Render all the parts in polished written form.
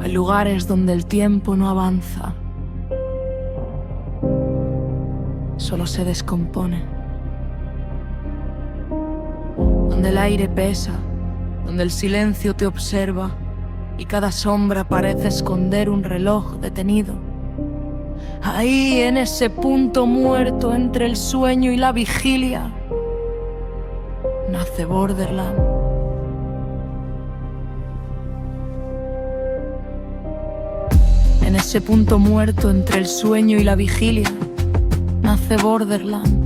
Hay lugares donde el tiempo no avanza, solo se descompone. Donde el aire pesa, donde el silencio te observa y cada sombra parece esconder un reloj detenido. Ahí, en ese punto muerto entre el sueño y la vigilia, nace Borderland. En ese punto muerto entre el sueño y la vigilia, nace Borderland.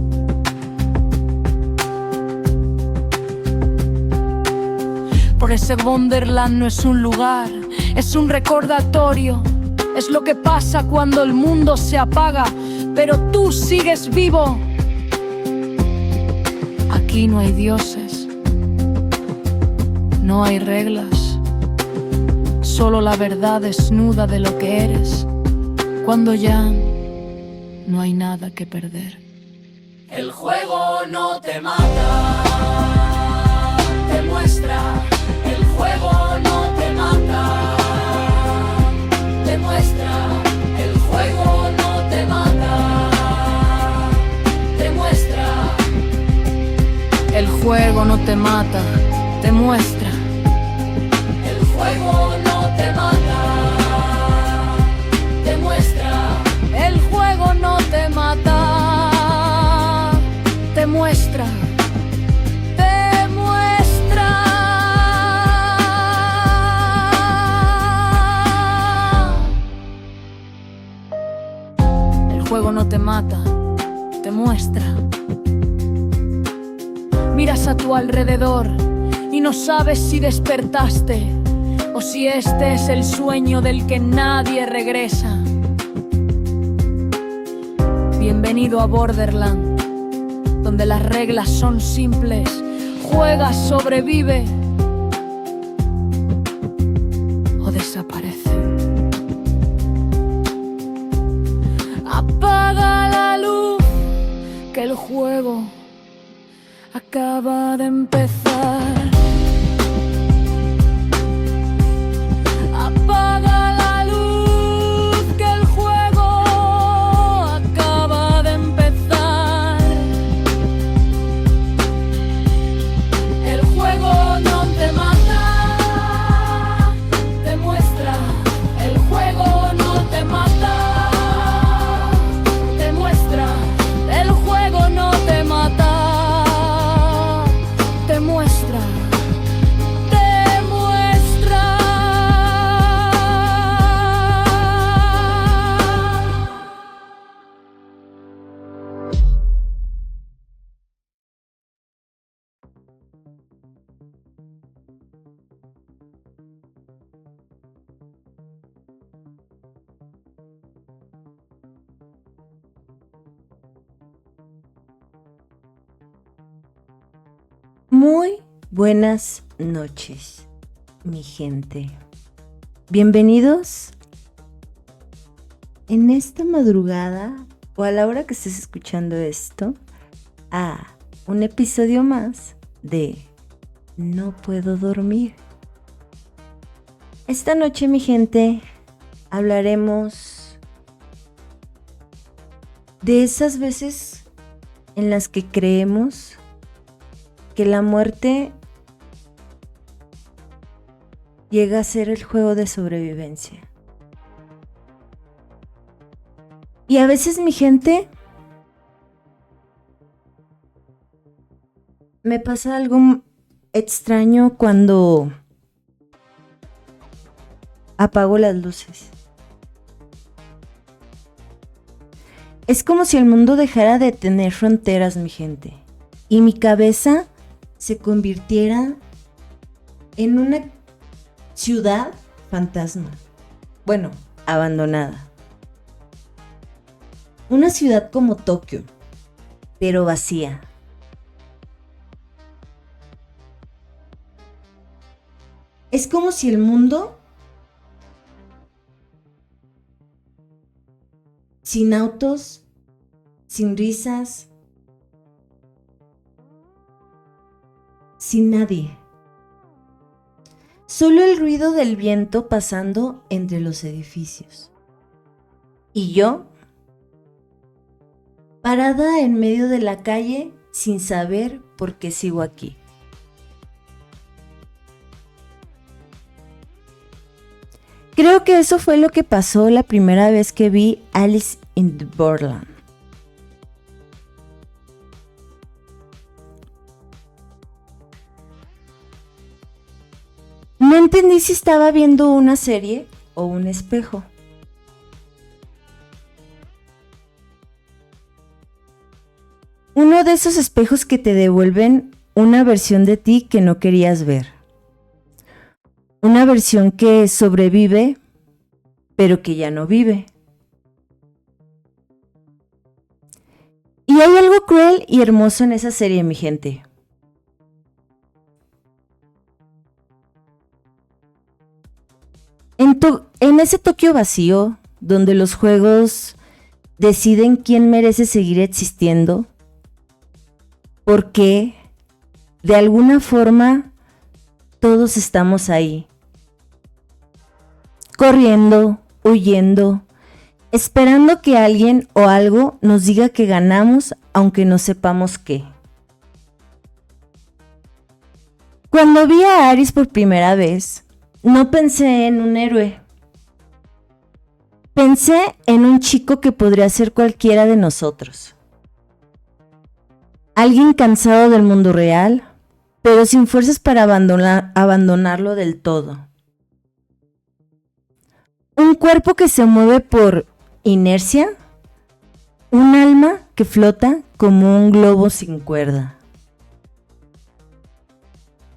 Por ese Wonderland no es un lugar, es un recordatorio. Es lo que pasa cuando el mundo se apaga, pero tú sigues vivo. Aquí no hay dioses, no hay reglas, solo la verdad desnuda de lo que eres, cuando ya no hay nada que perder. El juego no te mata, te muestra. El juego no te mata, te muestra. El juego no te mata, te muestra. El juego no te mata, te muestra. El juego no te mata, te muestra. El juego no te mata, te muestra. El juego no te mata, te muestra. Miras a tu alrededor y no sabes si despertaste o si este es el sueño del que nadie regresa. Bienvenido a Borderland, donde las reglas son simples. Juega, sobrevive o desaparece. Apaga la luz, que el juego acaba de empezar. Apaga la luz, que el juego acaba de empezar. El juego no te mata, te muestra. El juego no te mata, te muestra. El juego no te mata, te muestra. Te muestra. Muy buenas noches, mi gente. Bienvenidos en esta madrugada o a la hora que estés escuchando esto a un episodio más de No Puedo Dormir. Esta noche, mi gente, hablaremos de esas veces en las que creemos que la muerte llega a ser el juego de sobrevivencia. Y a veces, mi gente, me pasa algo extraño cuando apago las luces. Es como si el mundo dejara de tener fronteras, mi gente, y mi cabeza se convirtiera en una ciudad fantasma. Bueno, abandonada. Una ciudad como Tokio, pero vacía. Es como si el mundo, sin autos, sin risas, sin nadie. solo el ruido del viento pasando entre los edificios. Y yo, parada en medio de la calle sin saber por qué sigo aquí. Creo que eso fue lo que pasó la primera vez que vi Alice in Borderland. No entendí si estaba viendo una serie o un espejo. Uno de esos espejos que te devuelven una versión de ti que no querías ver. Una versión que sobrevive, pero que ya no vive. Y hay algo cruel y hermoso en esa serie, mi gente. En ese Tokio vacío, donde los juegos deciden quién merece seguir existiendo, porque de alguna forma todos estamos ahí, corriendo, huyendo, esperando que alguien o algo nos diga que ganamos, aunque no sepamos qué. Cuando vi a Aris por primera vez, no pensé en un héroe. Pensé en un chico que podría ser cualquiera de nosotros. Alguien cansado del mundo real, pero sin fuerzas para abandonarlo del todo. Un cuerpo que se mueve por inercia, un alma que flota como un globo sin cuerda.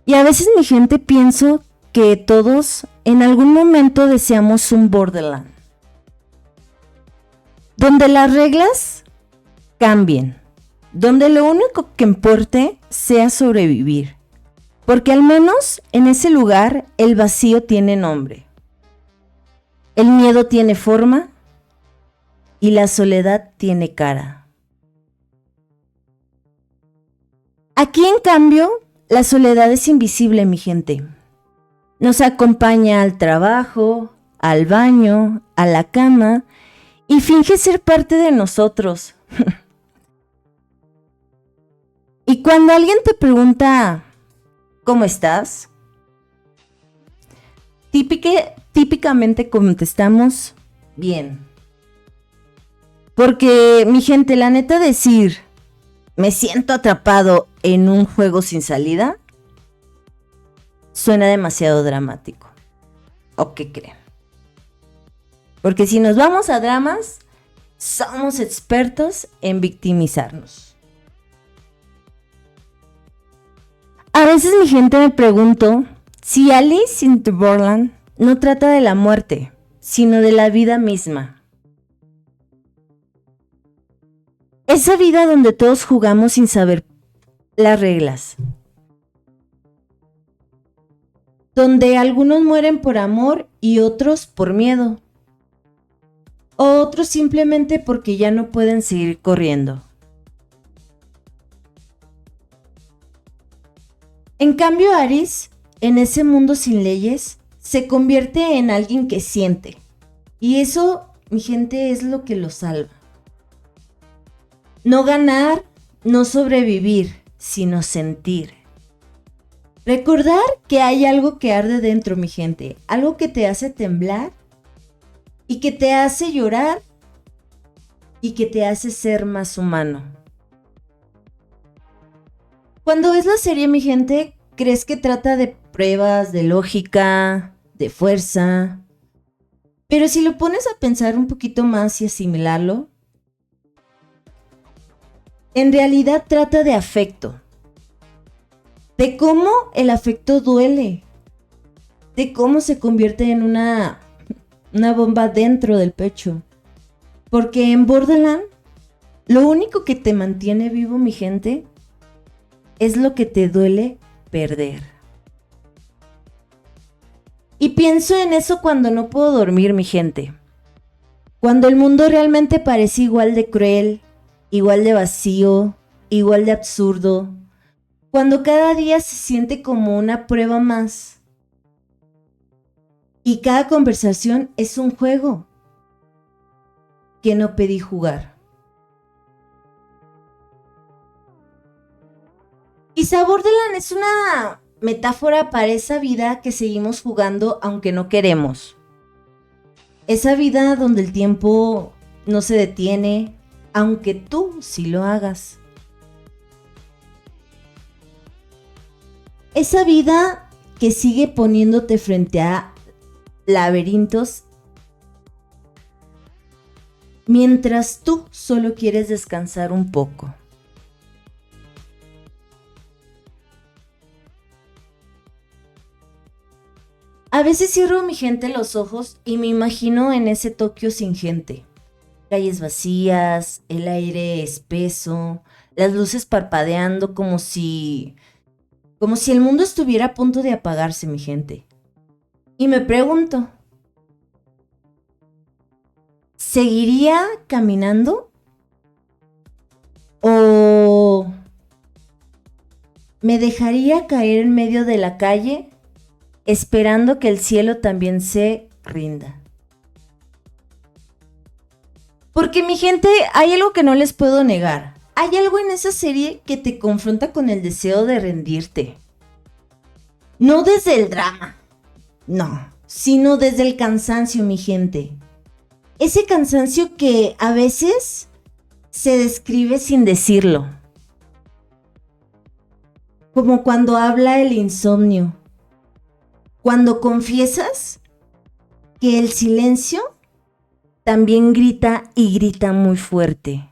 Y a veces, mi gente, pienso que todos en algún momento deseamos un Borderland, donde las reglas cambien, donde lo único que importe sea sobrevivir, porque al menos en ese lugar el vacío tiene nombre, el miedo tiene forma y la soledad tiene cara. Aquí, en cambio, la soledad es invisible, mi gente. Nos acompaña al trabajo, al baño, a la cama y finge ser parte de nosotros. Y cuando alguien te pregunta, ¿cómo estás? Típicamente contestamos, bien. Porque, mi gente, la neta, decir, me siento atrapado en un juego sin salida, suena demasiado dramático. ¿O qué creen? Porque si nos vamos a dramas, somos expertos en victimizarnos. A veces, mi gente, me pregunto si Alice in Borderland no trata de la muerte, sino de la vida misma. Esa vida donde todos jugamos sin saber las reglas. Donde algunos mueren por amor y otros por miedo. O otros simplemente porque ya no pueden seguir corriendo. En cambio, Aris, en ese mundo sin leyes, se convierte en alguien que siente. Y eso, mi gente, es lo que lo salva. No ganar, no sobrevivir, sino sentir. Recordar que hay algo que arde dentro, mi gente. Algo que te hace temblar y que te hace llorar y que te hace ser más humano. Cuando ves la serie, mi gente, crees que trata de pruebas, de lógica, de fuerza. Pero si lo pones a pensar un poquito más y asimilarlo, en realidad trata de afecto. De cómo el afecto duele. De cómo se convierte en una bomba dentro del pecho. Porque en Borderland, lo único que te mantiene vivo, mi gente, es lo que te duele perder. Y pienso en eso cuando no puedo dormir, mi gente. Cuando el mundo realmente parece igual de cruel, igual de vacío, igual de absurdo. Cuando cada día se siente como una prueba más. Y cada conversación es un juego que no pedí jugar. Quizá Borderland es una metáfora para esa vida que seguimos jugando aunque no queremos. Esa vida donde el tiempo no se detiene, aunque tú sí lo hagas. Esa vida que sigue poniéndote frente a laberintos mientras tú solo quieres descansar un poco. A veces cierro mi gente los ojos y me imagino en ese Tokio sin gente. Calles vacías, el aire espeso, las luces parpadeando como si el mundo estuviera a punto de apagarse, mi gente. Y me pregunto, ¿seguiría caminando? ¿O me dejaría caer en medio de la calle esperando que el cielo también se rinda? Porque mi gente, hay algo que no les puedo negar. Hay algo en esa serie que te confronta con el deseo de rendirte. No desde el drama, no, sino desde el cansancio, mi gente. Ese cansancio que a veces se describe sin decirlo. Como cuando habla el insomnio. Cuando confiesas que el silencio también grita y grita muy fuerte.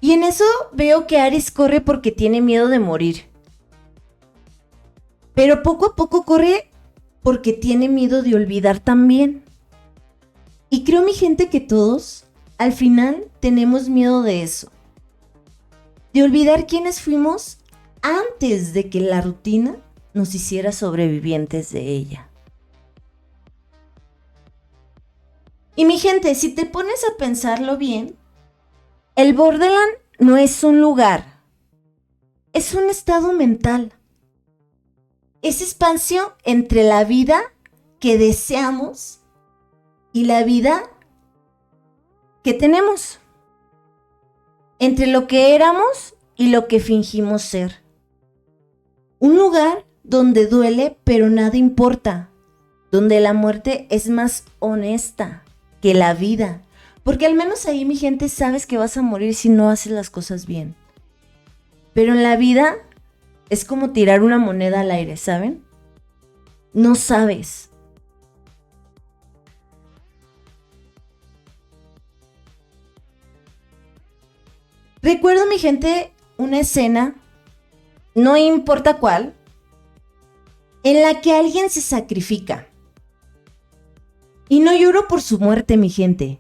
Y en eso veo que Aris corre porque tiene miedo de morir. Pero poco a poco corre porque tiene miedo de olvidar también. Y creo, mi gente, que todos, al final, tenemos miedo de eso. De olvidar quiénes fuimos antes de que la rutina nos hiciera sobrevivientes de ella. Y mi gente, si te pones a pensarlo bien, el Borderland no es un lugar, es un estado mental. Es espacio entre la vida que deseamos y la vida que tenemos. Entre lo que éramos y lo que fingimos ser. Un lugar donde duele pero nada importa. Donde la muerte es más honesta que la vida. Porque al menos ahí, mi gente, sabes que vas a morir si no haces las cosas bien. Pero en la vida es como tirar una moneda al aire, ¿saben? No sabes. Recuerdo, mi gente, una escena, no importa cuál, en la que alguien se sacrifica. Y no lloro por su muerte, mi gente.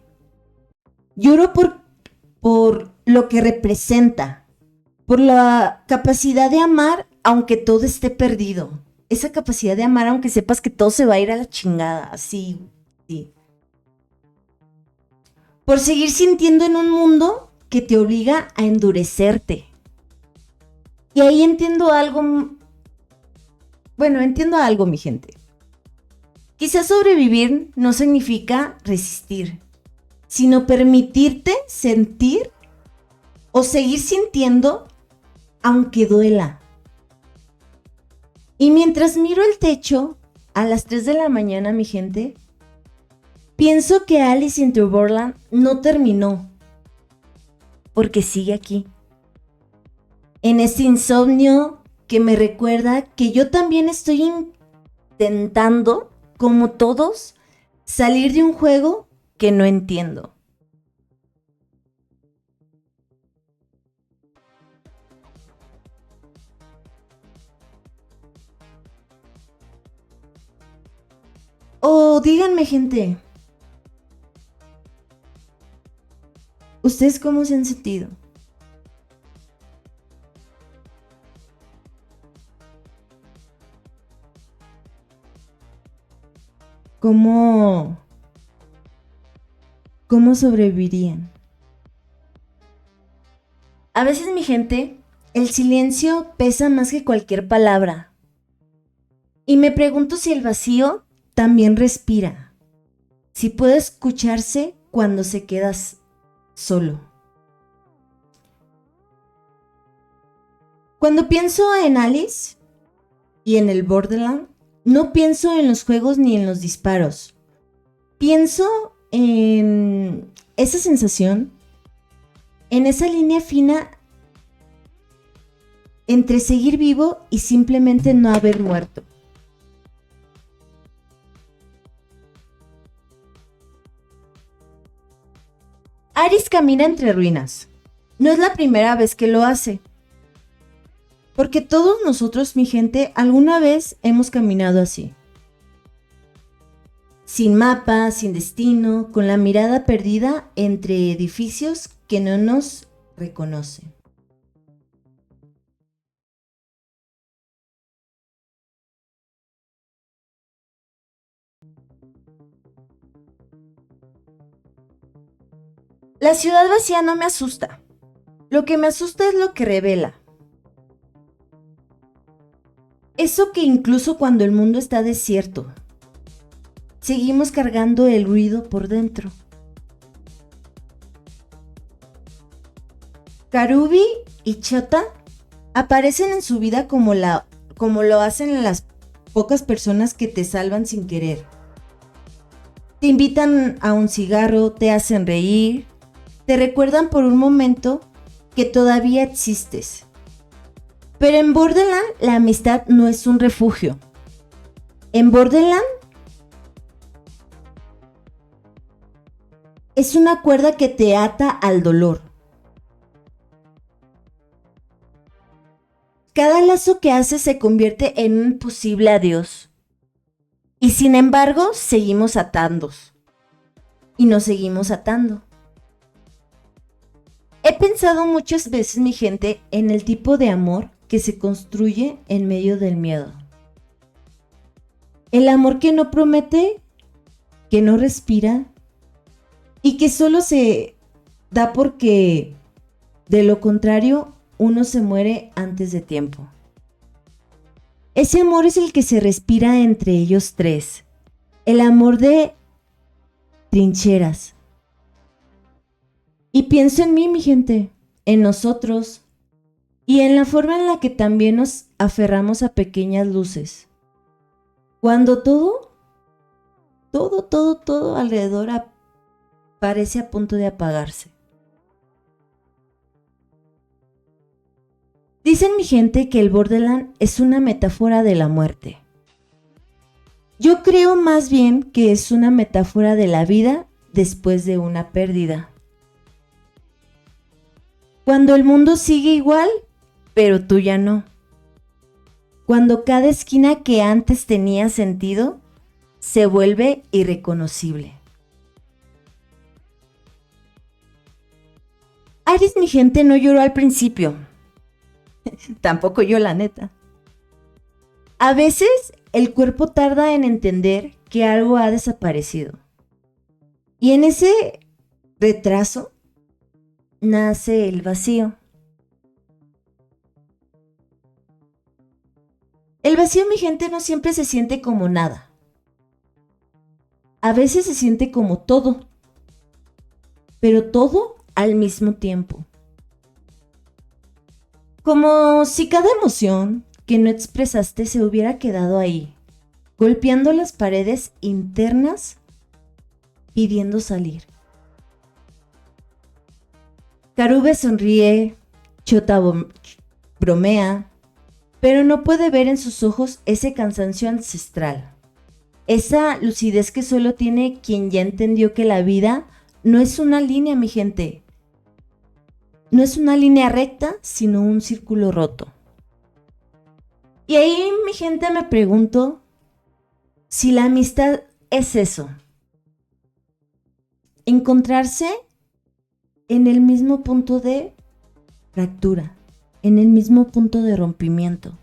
Lloro por lo que representa, por la capacidad de amar aunque todo esté perdido. Esa capacidad de amar aunque sepas que todo se va a ir a la chingada, así. Sí. Por seguir sintiendo en un mundo que te obliga a endurecerte. Y ahí entiendo algo, mi gente. Quizás sobrevivir no significa resistir, sino permitirte sentir o seguir sintiendo aunque duela. Y mientras miro el techo a las 3 de la mañana, mi gente, pienso que Alice in Borderland no terminó, porque sigue aquí. En ese insomnio que me recuerda que yo también estoy intentando, como todos, salir de un juego que no entiendo. Oh, díganme, gente, ¿ustedes cómo se han sentido? ¿Cómo sobrevivirían? A veces, mi gente, El silencio pesa más que cualquier palabra. Y me pregunto si el vacío también respira, si puede escucharse cuando se quedas solo. Cuando pienso en Alice y en el Borderland, no pienso en los juegos ni en los disparos. Pienso en esa sensación, en esa línea fina entre seguir vivo y simplemente no haber muerto. Aris camina entre ruinas. No es la primera vez que lo hace. Porque todos nosotros, mi gente, alguna vez hemos caminado así. Sin mapa, sin destino, con la mirada perdida entre edificios que no nos reconocen. La ciudad vacía no me asusta. Lo que me asusta es lo que revela. Eso que incluso cuando el mundo está desierto, seguimos cargando el ruido por dentro. Karubi y Chota aparecen en su vida como lo hacen las pocas personas que te salvan sin querer. Te invitan a un cigarro, te hacen reír, te recuerdan por un momento que todavía existes. Pero en Borderland la amistad no es un refugio. En Borderland es una cuerda que te ata al dolor. Cada lazo que haces se convierte en un posible adiós. Y sin embargo, seguimos atados. Y nos seguimos atando. He pensado muchas veces, mi gente, en el tipo de amor que se construye en medio del miedo. El amor que no promete, que no respira y que solo se da porque, de lo contrario, uno se muere antes de tiempo. Ese amor es el que se respira entre ellos tres. El amor de trincheras. Y pienso en mí, mi gente, en nosotros y en la forma en la que también nos aferramos a pequeñas luces. Cuando todo alrededor parece a punto de apagarse. Dicen, mi gente, que el Borderland es una metáfora de la muerte. Yo creo más bien que es una metáfora de la vida después de una pérdida. Cuando el mundo sigue igual, pero tú ya no. Cuando cada esquina que antes tenía sentido se vuelve irreconocible. Aris, mi gente, no lloró al principio. Tampoco yo, la neta. A veces el cuerpo tarda en entender que algo ha desaparecido. Y en ese retraso nace el vacío. El vacío, mi gente, no siempre se siente como nada. A veces se siente como todo, pero todo al mismo tiempo. Como si cada emoción que no expresaste se hubiera quedado ahí, golpeando las paredes internas, pidiendo salir. Karube sonríe, Chota bromea, pero no puede ver en sus ojos ese cansancio ancestral, esa lucidez que solo tiene quien ya entendió que la vida no es una línea, mi gente. No es una línea recta, sino un círculo roto. Y ahí, mi gente, me pregunto si la amistad es eso. Encontrarse en el mismo punto de fractura, en el mismo punto de rompimiento.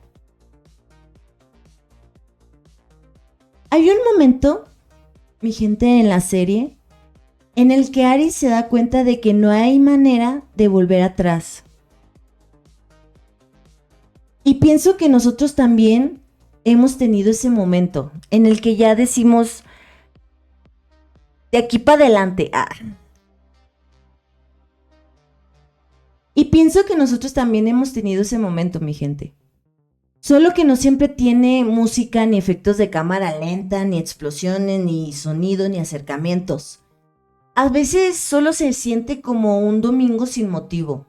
Hay un momento, mi gente, en la serie, en el que Aris se da cuenta de que no hay manera de volver atrás. pienso que nosotros también hemos tenido ese momento en el que ya decimos, de aquí para adelante. Y pienso que nosotros también hemos tenido ese momento, mi gente. Solo que no siempre tiene música, ni efectos de cámara lenta, ni explosiones, ni sonido, ni acercamientos. A veces solo se siente como un domingo sin motivo.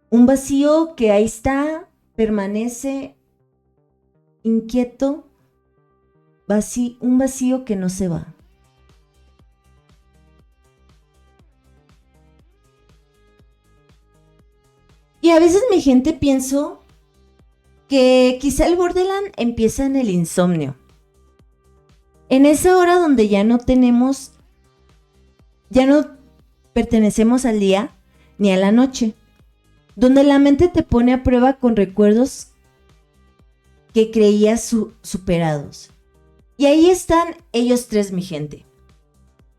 Un vacío que ahí está, permanece inquieto, un vacío que no se va. Y a veces mi gente pienso que quizá el Borderland empieza en el insomnio. En esa hora donde ya no pertenecemos al día ni a la noche. Donde la mente te pone a prueba con recuerdos que creías superados. Y ahí están ellos tres, mi gente.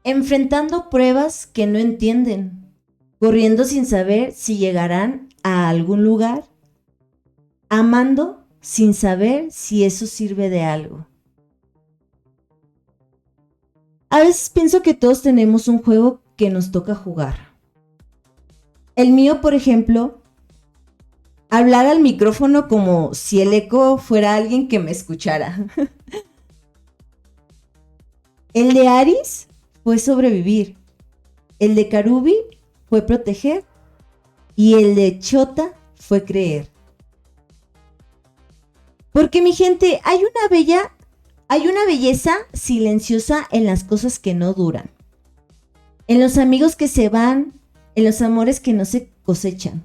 Enfrentando pruebas que no entienden. Corriendo sin saber si llegarán a algún lugar. Amando sin saber si eso sirve de algo. A veces pienso que todos tenemos un juego que nos toca jugar. El mío, por ejemplo, hablar al micrófono como si el eco fuera alguien que me escuchara. El de Aris fue sobrevivir. El de Karubi fue proteger. Y el de Chota fue creer. Porque mi gente, hay una belleza silenciosa en las cosas que no duran. En los amigos que se van, en los amores que no se cosechan.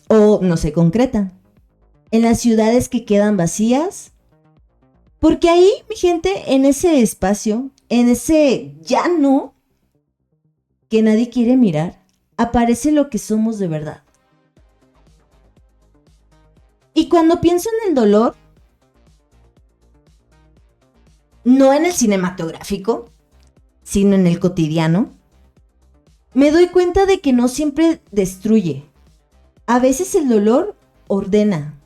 O no se concretan. En las ciudades que quedan vacías. Porque ahí, mi gente, en ese espacio, en ese llano que nadie quiere mirar, aparece lo que somos de verdad. Y cuando pienso en el dolor, no en el cinematográfico, sino en el cotidiano, me doy cuenta de que no siempre destruye. A veces el dolor ordena.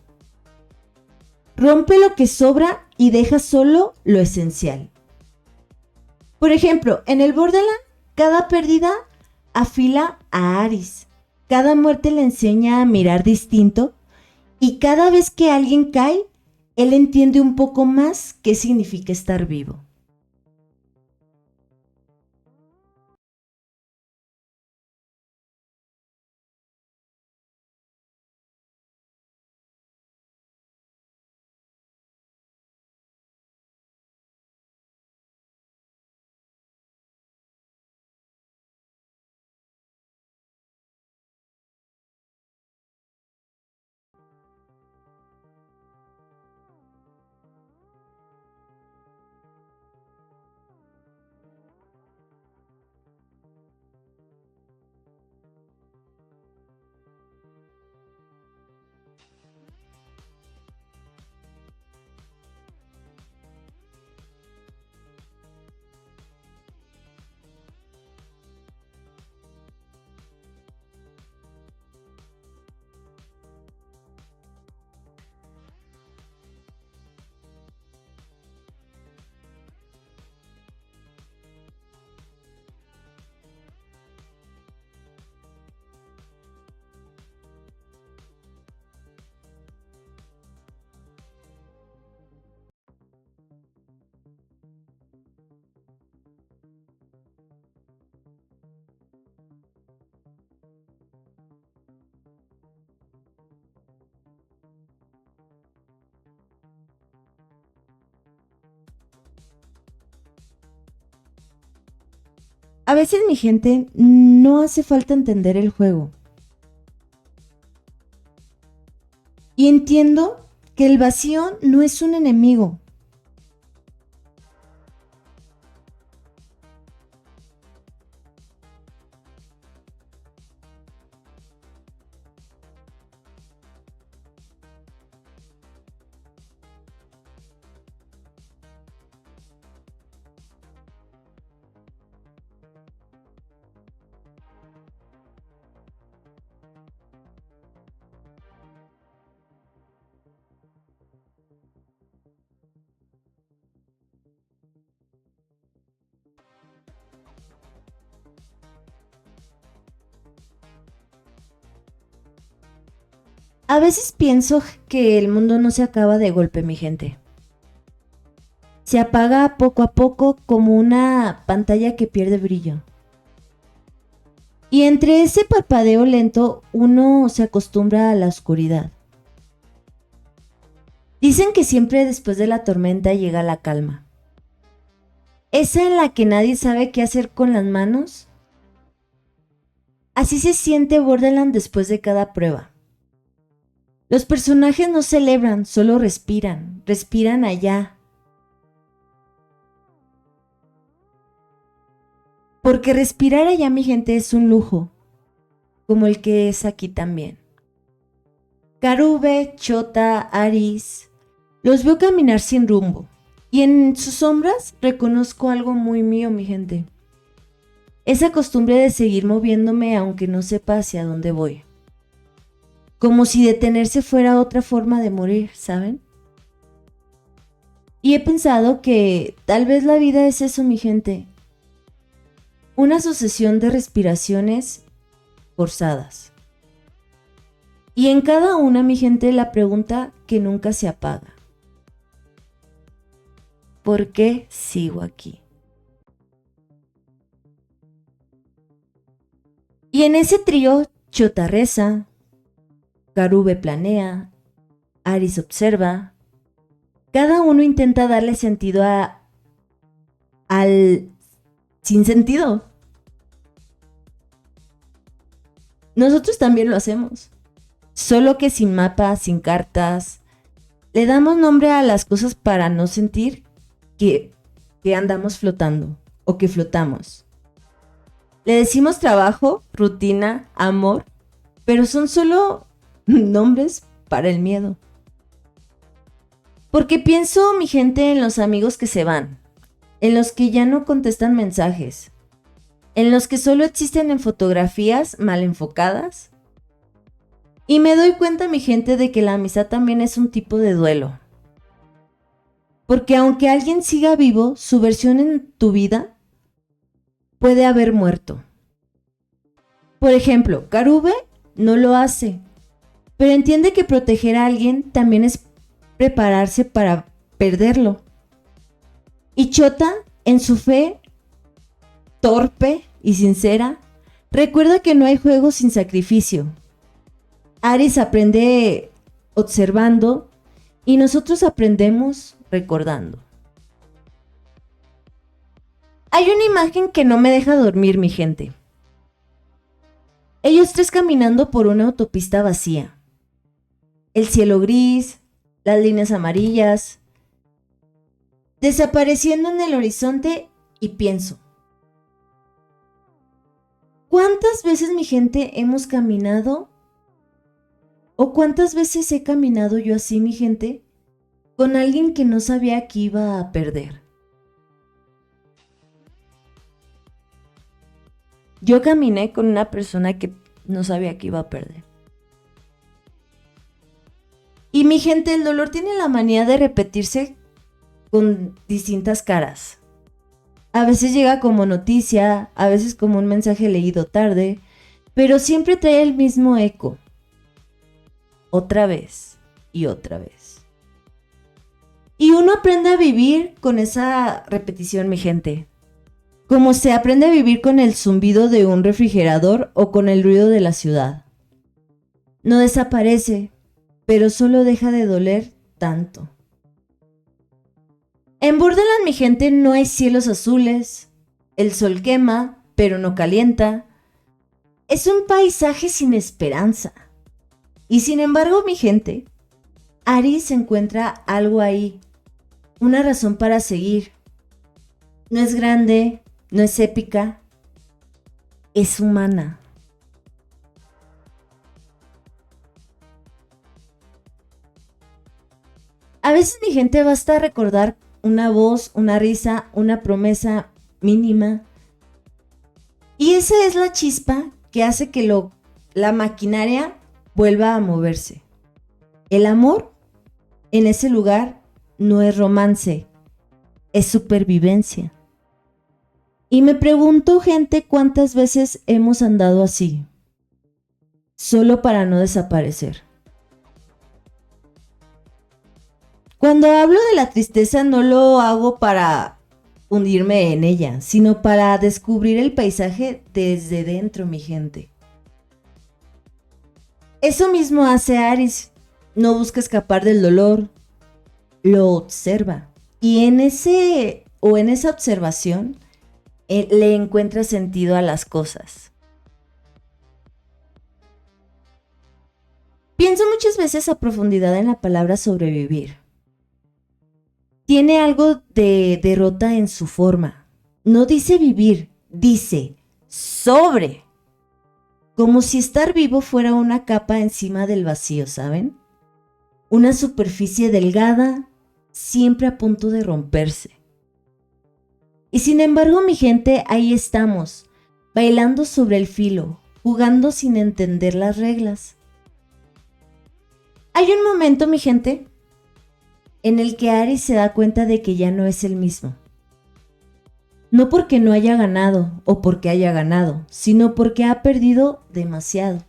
Rompe lo que sobra y deja solo lo esencial. Por ejemplo, en el Borderland, cada pérdida afila a Aris. Cada muerte le enseña a mirar distinto. Y cada vez que alguien cae, él entiende un poco más qué significa estar vivo. A veces, mi gente, no hace falta entender el juego. Y entiendo que el vacío no es un enemigo. A veces pienso que el mundo no se acaba de golpe, mi gente. Se apaga poco a poco como una pantalla que pierde brillo. Y entre ese parpadeo lento uno se acostumbra a la oscuridad. Dicen que siempre después de la tormenta llega la calma. Esa en la que nadie sabe qué hacer con las manos. Así se siente Borderland después de cada prueba. Los personajes no celebran, solo respiran allá. Porque respirar allá, mi gente, es un lujo, como el que es aquí también. Karube, Chota, Aris, los veo caminar sin rumbo. Y en sus sombras reconozco algo muy mío, mi gente. Esa costumbre de seguir moviéndome aunque no sepa hacia dónde voy. Como si detenerse fuera otra forma de morir, ¿saben? Y he pensado que tal vez la vida es eso, mi gente. Una sucesión de respiraciones forzadas. Y en cada una, mi gente, la pregunta que nunca se apaga. ¿Por qué sigo aquí? Y en ese trío, Chota reza, Karube planea, Aris observa. Cada uno intenta darle sentido al sinsentido. Nosotros también lo hacemos. Solo que sin mapas, sin cartas. Le damos nombre a las cosas para no sentir que andamos flotando o que flotamos. Le decimos trabajo, rutina, amor, pero son solo nombres para el miedo. Porque pienso, mi gente, en los amigos que se van, en los que ya no contestan mensajes, en los que solo existen en fotografías mal enfocadas. Y me doy cuenta, mi gente, de que la amistad también es un tipo de duelo. Porque aunque alguien siga vivo, su versión en tu vida puede haber muerto. Por ejemplo, Karube no lo hace, pero entiende que proteger a alguien también es prepararse para perderlo. Y Chota, en su fe torpe y sincera, recuerda que no hay juego sin sacrificio. Aris aprende observando y nosotros aprendemos recordando. Hay una imagen que no me deja dormir, mi gente. Ellos tres caminando por una autopista vacía. El cielo gris, las líneas amarillas, desapareciendo en el horizonte, y pienso, ¿cuántas veces, mi gente, hemos caminado? ¿O cuántas veces he caminado yo así, mi gente, con alguien que no sabía que iba a perder? Yo caminé con una persona que no sabía que iba a perder. Y mi gente, el dolor tiene la manía de repetirse con distintas caras. A veces llega como noticia, a veces como un mensaje leído tarde, pero siempre trae el mismo eco. Otra vez y otra vez. Y uno aprende a vivir con esa repetición, mi gente. Como se aprende a vivir con el zumbido de un refrigerador o con el ruido de la ciudad. No desaparece, pero solo deja de doler tanto. En Borderland, mi gente, no hay cielos azules. El sol quema, pero no calienta. Es un paisaje sin esperanza. Y sin embargo, mi gente, Aris encuentra algo ahí. Una razón para seguir. No es grande, no es épica, es humana. A veces, mi gente, basta recordar una voz, una risa, una promesa mínima. Y esa es la chispa que hace que la maquinaria vuelva a moverse. El amor en ese lugar no es romance, es supervivencia. Y me pregunto, gente, cuántas veces hemos andado así, solo para no desaparecer. Cuando hablo de la tristeza no lo hago para hundirme en ella, sino para descubrir el paisaje desde dentro, mi gente. Eso mismo hace Aries. No busca escapar del dolor, lo observa. Y en esa observación, le encuentra sentido a las cosas. Pienso muchas veces a profundidad en la palabra sobrevivir. Tiene algo de derrota en su forma. No dice vivir, dice sobre. Como si estar vivo fuera una capa encima del vacío, ¿saben? Una superficie delgada, siempre a punto de romperse. Y sin embargo, mi gente, ahí estamos, bailando sobre el filo, jugando sin entender las reglas. Hay un momento, mi gente, en el que Aries se da cuenta de que ya no es el mismo. No porque no haya ganado o porque haya ganado, sino porque ha perdido demasiado.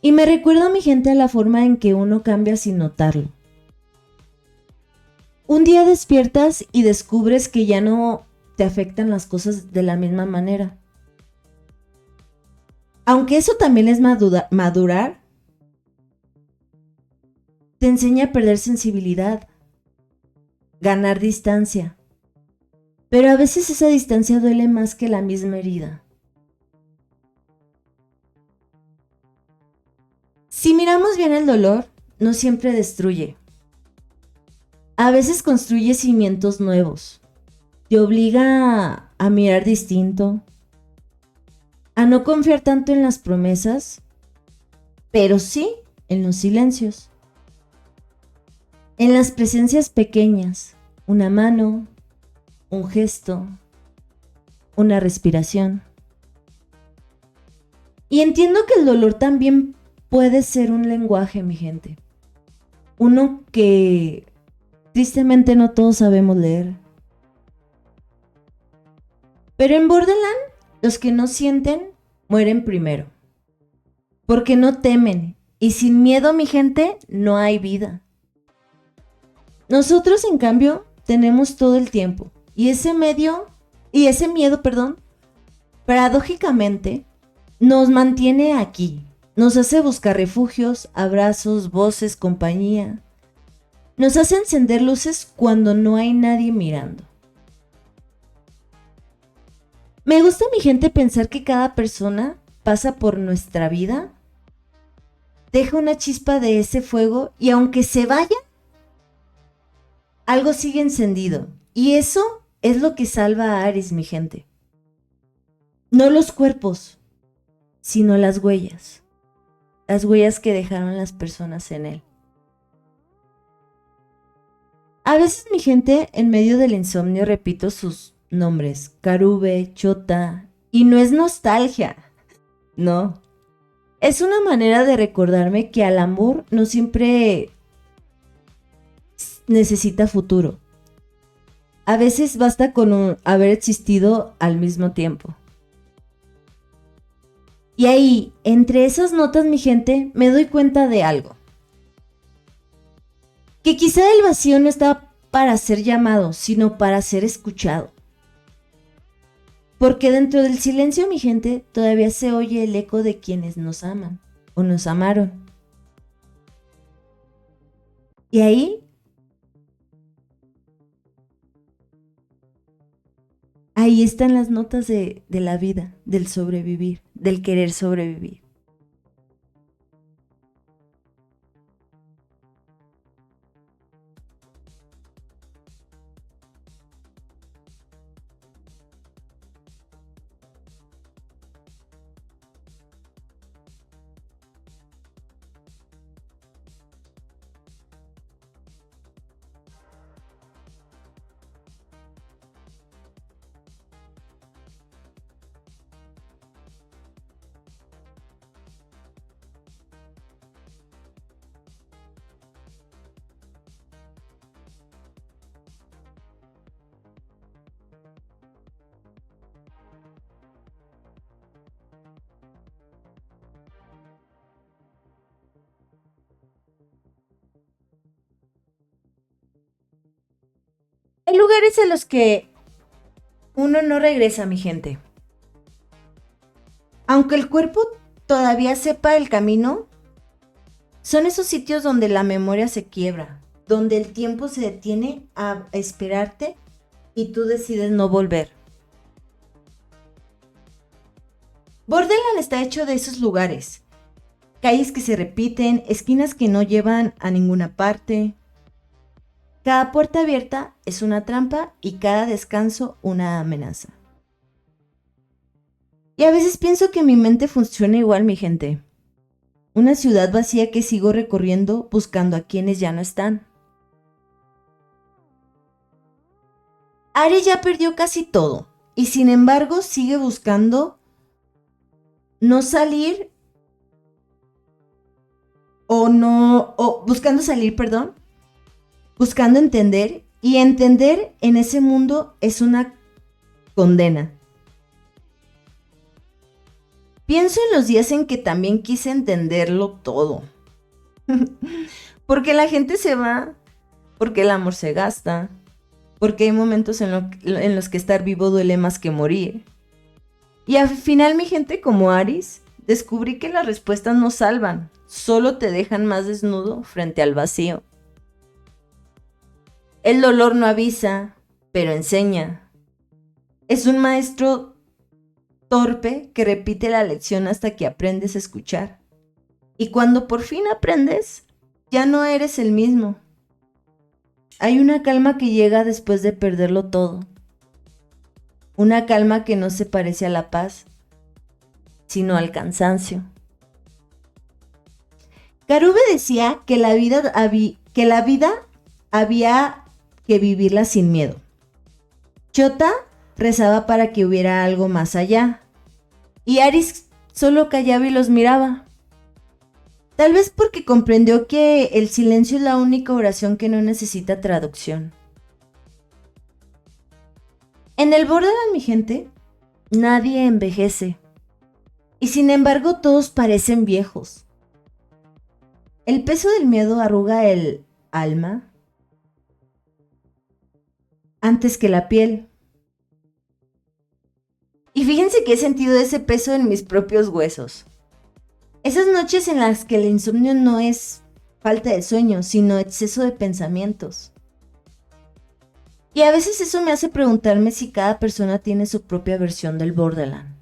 Y me recuerda, mi gente, a la forma en que uno cambia sin notarlo. Un día despiertas y descubres que ya no te afectan las cosas de la misma manera. Aunque eso también es madurar, te enseña a perder sensibilidad, ganar distancia. Pero a veces esa distancia duele más que la misma herida. Si miramos bien el dolor, no siempre destruye. A veces construye cimientos nuevos. Te obliga a mirar distinto, a no confiar tanto en las promesas, pero sí en los silencios. En las presencias pequeñas, una mano, un gesto, una respiración. Y entiendo que el dolor también puede ser un lenguaje, mi gente. Uno que tristemente no todos sabemos leer. Pero en Borderland, los que no sienten mueren primero. Porque no temen. Y sin miedo, mi gente, no hay vida. Nosotros, en cambio, tenemos todo el tiempo. Y ese miedo, paradójicamente, nos mantiene aquí. Nos hace buscar refugios, abrazos, voces, compañía. Nos hace encender luces cuando no hay nadie mirando. Me gusta, mi gente, pensar que cada persona pasa por nuestra vida, deja una chispa de ese fuego y aunque se vaya, algo sigue encendido. Y eso es lo que salva a Aries, mi gente. No los cuerpos, sino las huellas. Las huellas que dejaron las personas en él. A veces, mi gente, en medio del insomnio repito sus nombres. Karube, Chota. Y no es nostalgia. No. Es una manera de recordarme que al amor no siempre necesita futuro. A veces basta con haber existido al mismo tiempo. Y ahí, entre esas notas, mi gente, me doy cuenta de algo. Que quizá el vacío no está para ser llamado, sino para ser escuchado. Porque dentro del silencio, mi gente, todavía se oye el eco de quienes nos aman o nos amaron. Y ahí están las notas de la vida, del sobrevivir, del querer sobrevivir. Hay lugares a los que uno no regresa, mi gente. Aunque el cuerpo todavía sepa el camino, son esos sitios donde la memoria se quiebra, donde el tiempo se detiene a esperarte y tú decides no volver. Borderland está hecho de esos lugares. Calles que se repiten, esquinas que no llevan a ninguna parte. Cada puerta abierta es una trampa y cada descanso una amenaza. Y a veces pienso que mi mente funciona igual, mi gente. Una ciudad vacía que sigo recorriendo buscando a quienes ya no están. Ari ya perdió casi todo y sin embargo sigue buscando no salir buscando salir, buscando entender, y entender en ese mundo es una condena. Pienso en los días en que también quise entenderlo todo. Porque la gente se va, porque el amor se gasta, porque hay momentos en los que estar vivo duele más que morir. Y al final, mi gente, como Aris, descubrí que las respuestas no salvan, solo te dejan más desnudo frente al vacío. El dolor no avisa, pero enseña. Es un maestro torpe que repite la lección hasta que aprendes a escuchar. Y cuando por fin aprendes, ya no eres el mismo. Hay una calma que llega después de perderlo todo. Una calma que no se parece a la paz, sino al cansancio. Karube decía que la vida había que vivirla sin miedo. Chota rezaba para que hubiera algo más allá. Y Aris solo callaba y los miraba. Tal vez porque comprendió que el silencio es la única oración que no necesita traducción. En el Borderland, mi gente, nadie envejece. Y sin embargo todos parecen viejos. El peso del miedo arruga el alma antes que la piel. Y fíjense que he sentido ese peso en mis propios huesos. Esas noches en las que el insomnio no es falta de sueño, sino exceso de pensamientos. Y a veces eso me hace preguntarme si cada persona tiene su propia versión del Borderland.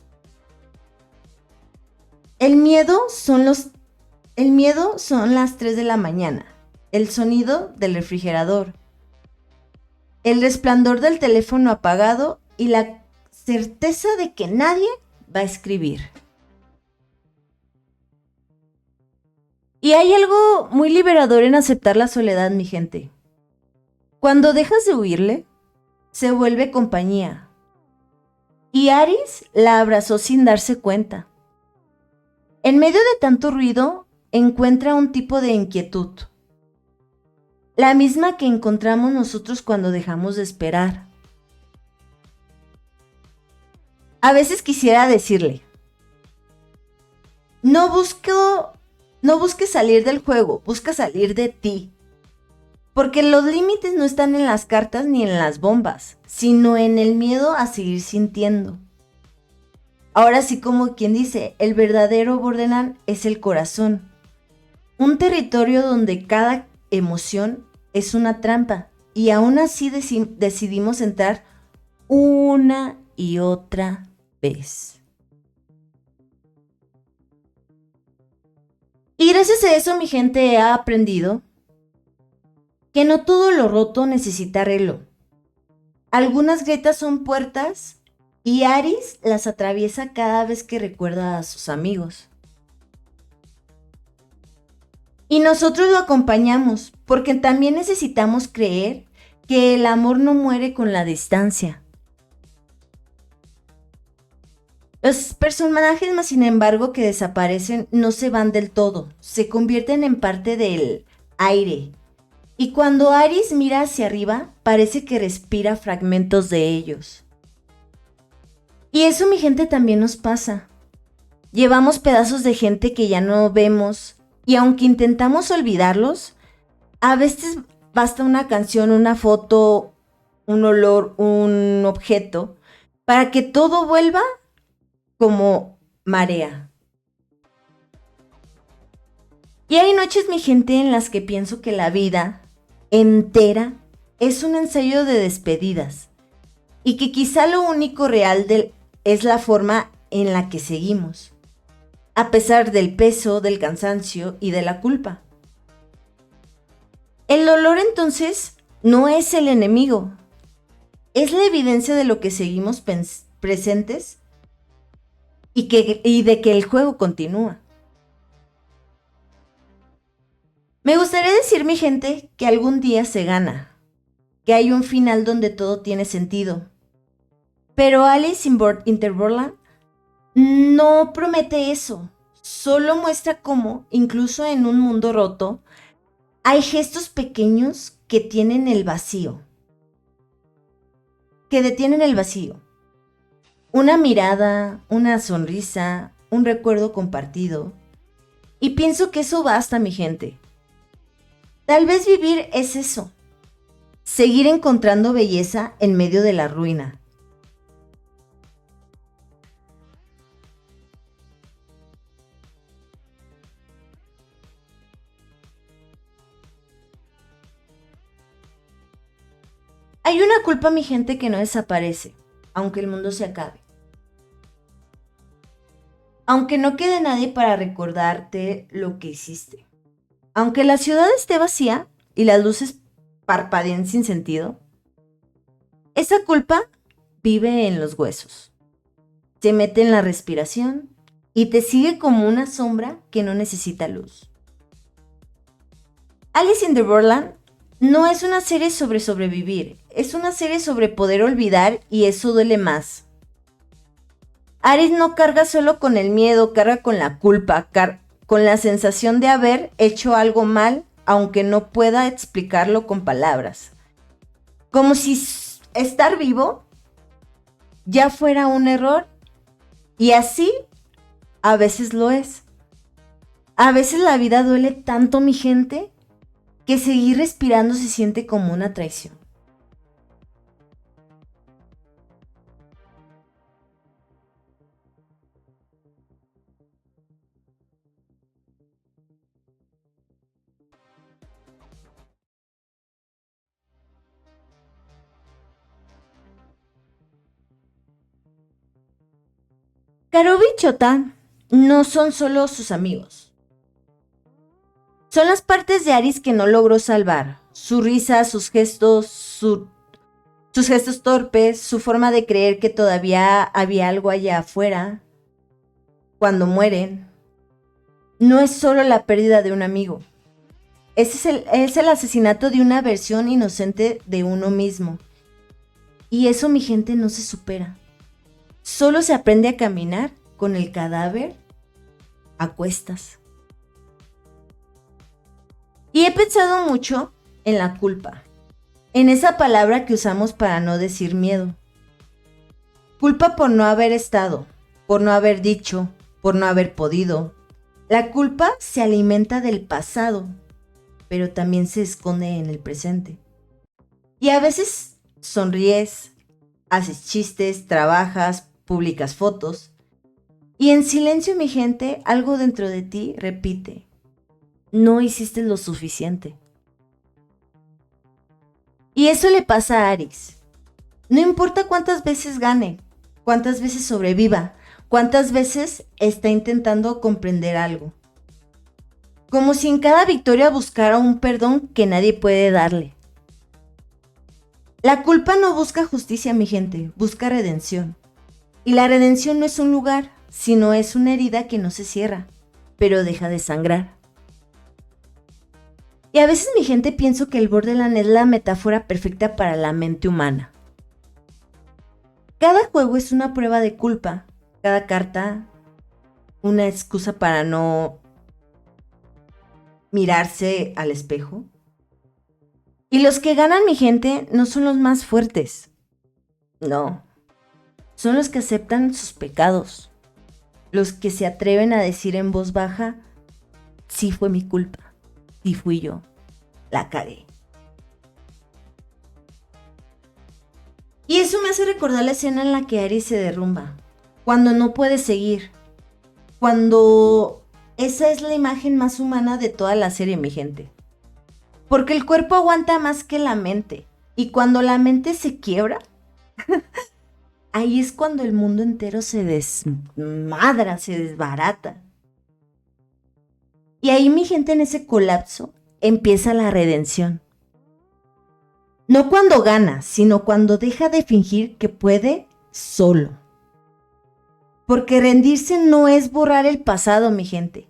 El miedo son las 3 de la mañana, el sonido del refrigerador, el resplandor del teléfono apagado y la certeza de que nadie va a escribir. Y hay algo muy liberador en aceptar la soledad, mi gente. Cuando dejas de huirle, se vuelve compañía. Y Aris la abrazó sin darse cuenta. En medio de tanto ruido, encuentra un tipo de inquietud. La misma que encontramos nosotros cuando dejamos de esperar. A veces quisiera decirle, no busques salir del juego, busca salir de ti. Porque los límites no están en las cartas ni en las bombas, sino en el miedo a seguir sintiendo. Ahora sí, como quien dice, el verdadero Borderland es el corazón. Un territorio donde cada emoción es una trampa y aún así decidimos entrar una y otra vez. Y gracias a eso mi gente ha aprendido que no todo lo roto necesita arreglo. Algunas grietas son puertas y Aris las atraviesa cada vez que recuerda a sus amigos. Y nosotros lo acompañamos porque también necesitamos creer que el amor no muere con la distancia. Los personajes más sin embargo que desaparecen no se van del todo, se convierten en parte del aire. Y cuando Aris mira hacia arriba, parece que respira fragmentos de ellos. Y eso, mi gente, también nos pasa. Llevamos pedazos de gente que ya no vemos, y aunque intentamos olvidarlos, a veces basta una canción, una foto un olor, un objeto, para que todo vuelva como marea. Y hay noches, mi gente, en las que pienso que la vida entera es un ensayo de despedidas y que quizá lo único real es la forma en la que seguimos, a pesar del peso, del cansancio y de la culpa. El dolor entonces no es el enemigo, es la evidencia de lo que seguimos presentes y de que el juego continúa. Me gustaría decir, mi gente, que algún día se gana, que hay un final donde todo tiene sentido. Pero Alice in Borderland no promete eso, solo muestra cómo, incluso en un mundo roto, hay gestos pequeños que tienen el vacío, que detienen el vacío. Una mirada, una sonrisa, un recuerdo compartido. Y pienso que eso basta, mi gente. Tal vez vivir es eso, seguir encontrando belleza en medio de la ruina. Hay una culpa, mi gente, que no desaparece, aunque el mundo se acabe. Aunque no quede nadie para recordarte lo que hiciste. Aunque la ciudad esté vacía y las luces parpadeen sin sentido, esa culpa vive en los huesos. Se mete en la respiración y te sigue como una sombra que no necesita luz. Alice in Borderland no es una serie sobre sobrevivir, es una serie sobre poder olvidar y eso duele más. Alice no carga solo con el miedo, carga con la culpa, con la sensación de haber hecho algo mal, aunque no pueda explicarlo con palabras. Como si estar vivo ya fuera un error, y así a veces lo es. A veces la vida duele tanto, mi gente, que seguir respirando se siente como una traición. Karubi y Chota no son solo sus amigos. Son las partes de Aris que no logró salvar. Su risa, sus gestos, sus gestos torpes, su forma de creer que todavía había algo allá afuera. Cuando mueren, no es solo la pérdida de un amigo. Es el asesinato de una versión inocente de uno mismo. Y eso, mi gente, no se supera. Solo se aprende a caminar con el cadáver a cuestas. Y he pensado mucho en la culpa, en esa palabra que usamos para no decir miedo. Culpa por no haber estado, por no haber dicho, por no haber podido. La culpa se alimenta del pasado, pero también se esconde en el presente. Y a veces sonríes, haces chistes, trabajas, publicas fotos, y en silencio, mi gente, algo dentro de ti repite: no hiciste lo suficiente. Y eso le pasa a Aris. No importa cuántas veces gane, cuántas veces sobreviva, cuántas veces está intentando comprender algo. Como si en cada victoria buscara un perdón que nadie puede darle. La culpa no busca justicia, mi gente, busca redención. Y la redención no es un lugar, sino es una herida que no se cierra, pero deja de sangrar. Y a veces, mi gente, pienso que el Borderland es la metáfora perfecta para la mente humana. Cada juego es una prueba de culpa, cada carta una excusa para no mirarse al espejo. Y los que ganan, mi gente, no son los más fuertes. No. Son los que aceptan sus pecados. Los que se atreven a decir en voz baja: sí fue mi culpa, sí fui yo, la cagué. eso me hace recordar la escena en la que Aries se derrumba, cuando no puede seguir, cuando esa es la imagen más humana de toda la serie, mi gente. Porque el cuerpo aguanta más que la mente, y cuando la mente se quiebra, ahí es cuando el mundo entero se desmadra, se desbarata. Y ahí, mi gente, en ese colapso, empieza la redención. No cuando gana, sino cuando deja de fingir que puede solo. Porque rendirse no es borrar el pasado, mi gente.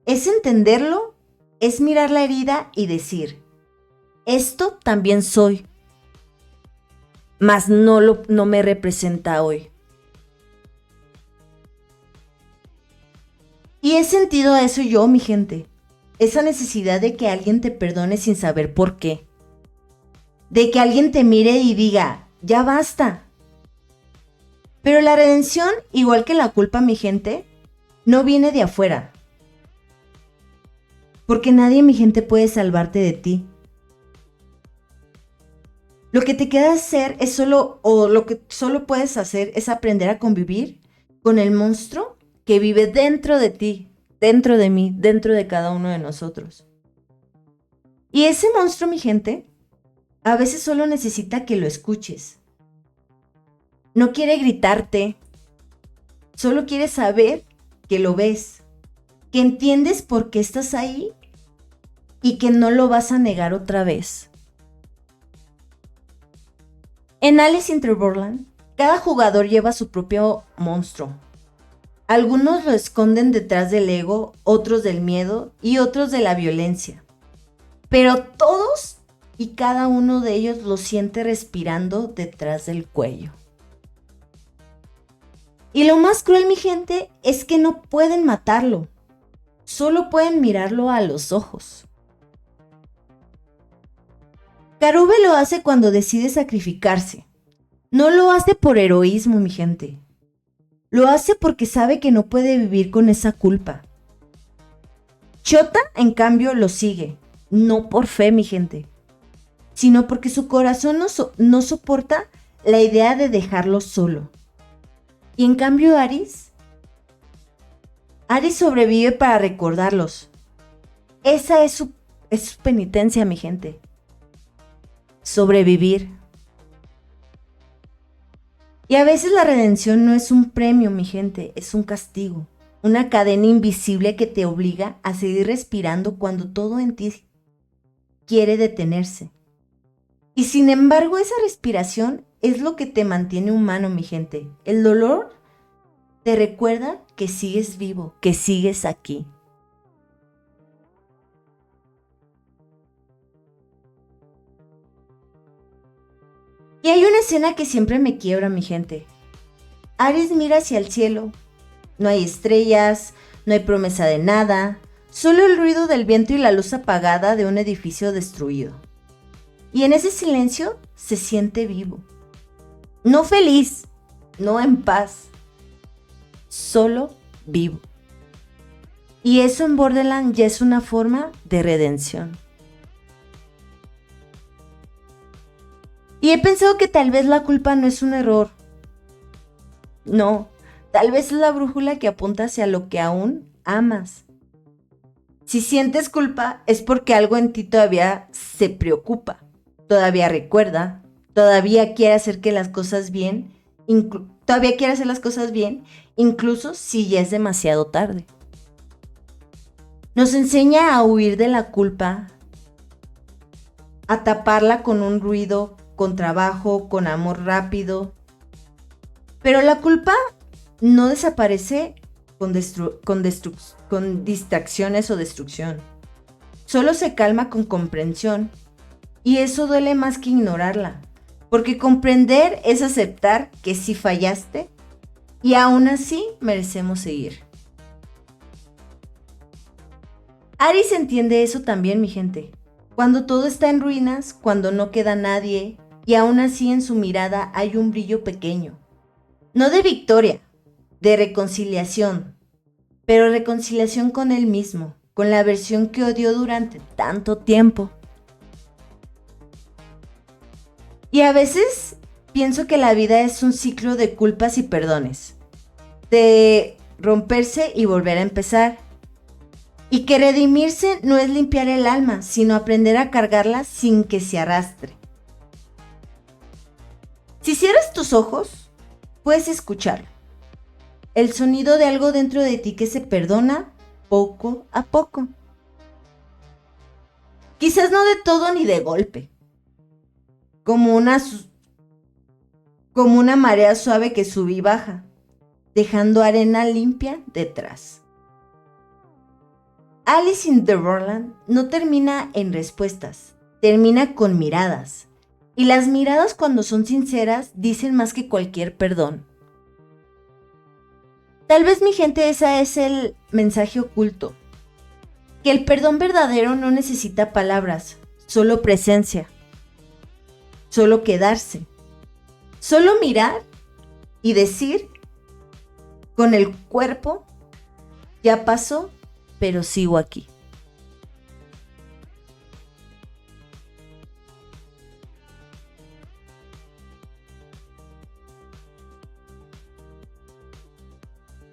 Es entenderlo, es mirar la herida y decir, esto también soy, mas no me representa hoy. Y he sentido eso yo, mi gente. Esa necesidad de que alguien te perdone sin saber por qué. De que alguien te mire y diga, ya basta. Pero la redención, igual que la culpa, mi gente, no viene de afuera. Porque nadie, mi gente, puede salvarte de ti. Lo que te queda hacer es lo que solo puedes hacer es aprender a convivir con el monstruo que vive dentro de ti, dentro de mí, dentro de cada uno de nosotros. Y ese monstruo, mi gente, a veces solo necesita que lo escuches. No quiere gritarte, solo quiere saber que lo ves, que entiendes por qué estás ahí y que no lo vas a negar otra vez. En Alice in Borderland, cada jugador lleva su propio monstruo. Algunos lo esconden detrás del ego, otros del miedo y otros de la violencia. Pero todos y cada uno de ellos lo siente respirando detrás del cuello. Y lo más cruel, mi gente, es que no pueden matarlo. Solo pueden mirarlo a los ojos. Karube lo hace cuando decide sacrificarse. No lo hace por heroísmo, mi gente. Lo hace porque sabe que no puede vivir con esa culpa. Chota, en cambio, lo sigue. No por fe, mi gente, sino porque su corazón no soporta la idea de dejarlo solo. Y en cambio, Aris sobrevive para recordarlos. Esa es su penitencia, mi gente. Sobrevivir. Y a veces la redención no es un premio, mi gente, es un castigo. Una cadena invisible que te obliga a seguir respirando cuando todo en ti quiere detenerse. Y sin embargo, esa respiración es lo que te mantiene humano, mi gente. El dolor te recuerda que sigues vivo, que sigues aquí. Y hay una escena que siempre me quiebra, mi gente. Ares mira hacia el cielo. No hay estrellas, no hay promesa de nada, solo el ruido del viento y la luz apagada de un edificio destruido. Y en ese silencio se siente vivo. No feliz, no en paz, solo vivo. Y eso en Borderland ya es una forma de redención. Y he pensado que tal vez la culpa no es un error. No, tal vez es la brújula que apunta hacia lo que aún amas. Si sientes culpa es porque algo en ti todavía se preocupa, todavía recuerda, todavía quiere hacer las cosas bien, incluso si ya es demasiado tarde. Nos enseña a huir de la culpa, a taparla con un ruido, con trabajo, con amor rápido. Pero la culpa no desaparece con distracciones o destrucción. Solo se calma con comprensión. Y eso duele más que ignorarla. Porque comprender es aceptar que sí fallaste y aún así merecemos seguir. Aris entiende eso también, mi gente. Cuando todo está en ruinas, cuando no queda nadie, y aún así en su mirada hay un brillo pequeño. No de victoria, de reconciliación, pero reconciliación con él mismo, con la versión que odió durante tanto tiempo. Y a veces pienso que la vida es un ciclo de culpas y perdones, de romperse y volver a empezar. Y que redimirse no es limpiar el alma, sino aprender a cargarla sin que se arrastre. Si cierras tus ojos, puedes escucharlo. El sonido de algo dentro de ti que se perdona poco a poco. Quizás no de todo ni de golpe. Como una marea suave que sube y baja, dejando arena limpia detrás. Alice in Borderland no termina en respuestas, termina con miradas. Y las miradas, cuando son sinceras, dicen más que cualquier perdón. Tal vez, mi gente, ese es el mensaje oculto. Que el perdón verdadero no necesita palabras, solo presencia. Solo quedarse. Solo mirar y decir con el cuerpo, ya pasó, pero sigo aquí.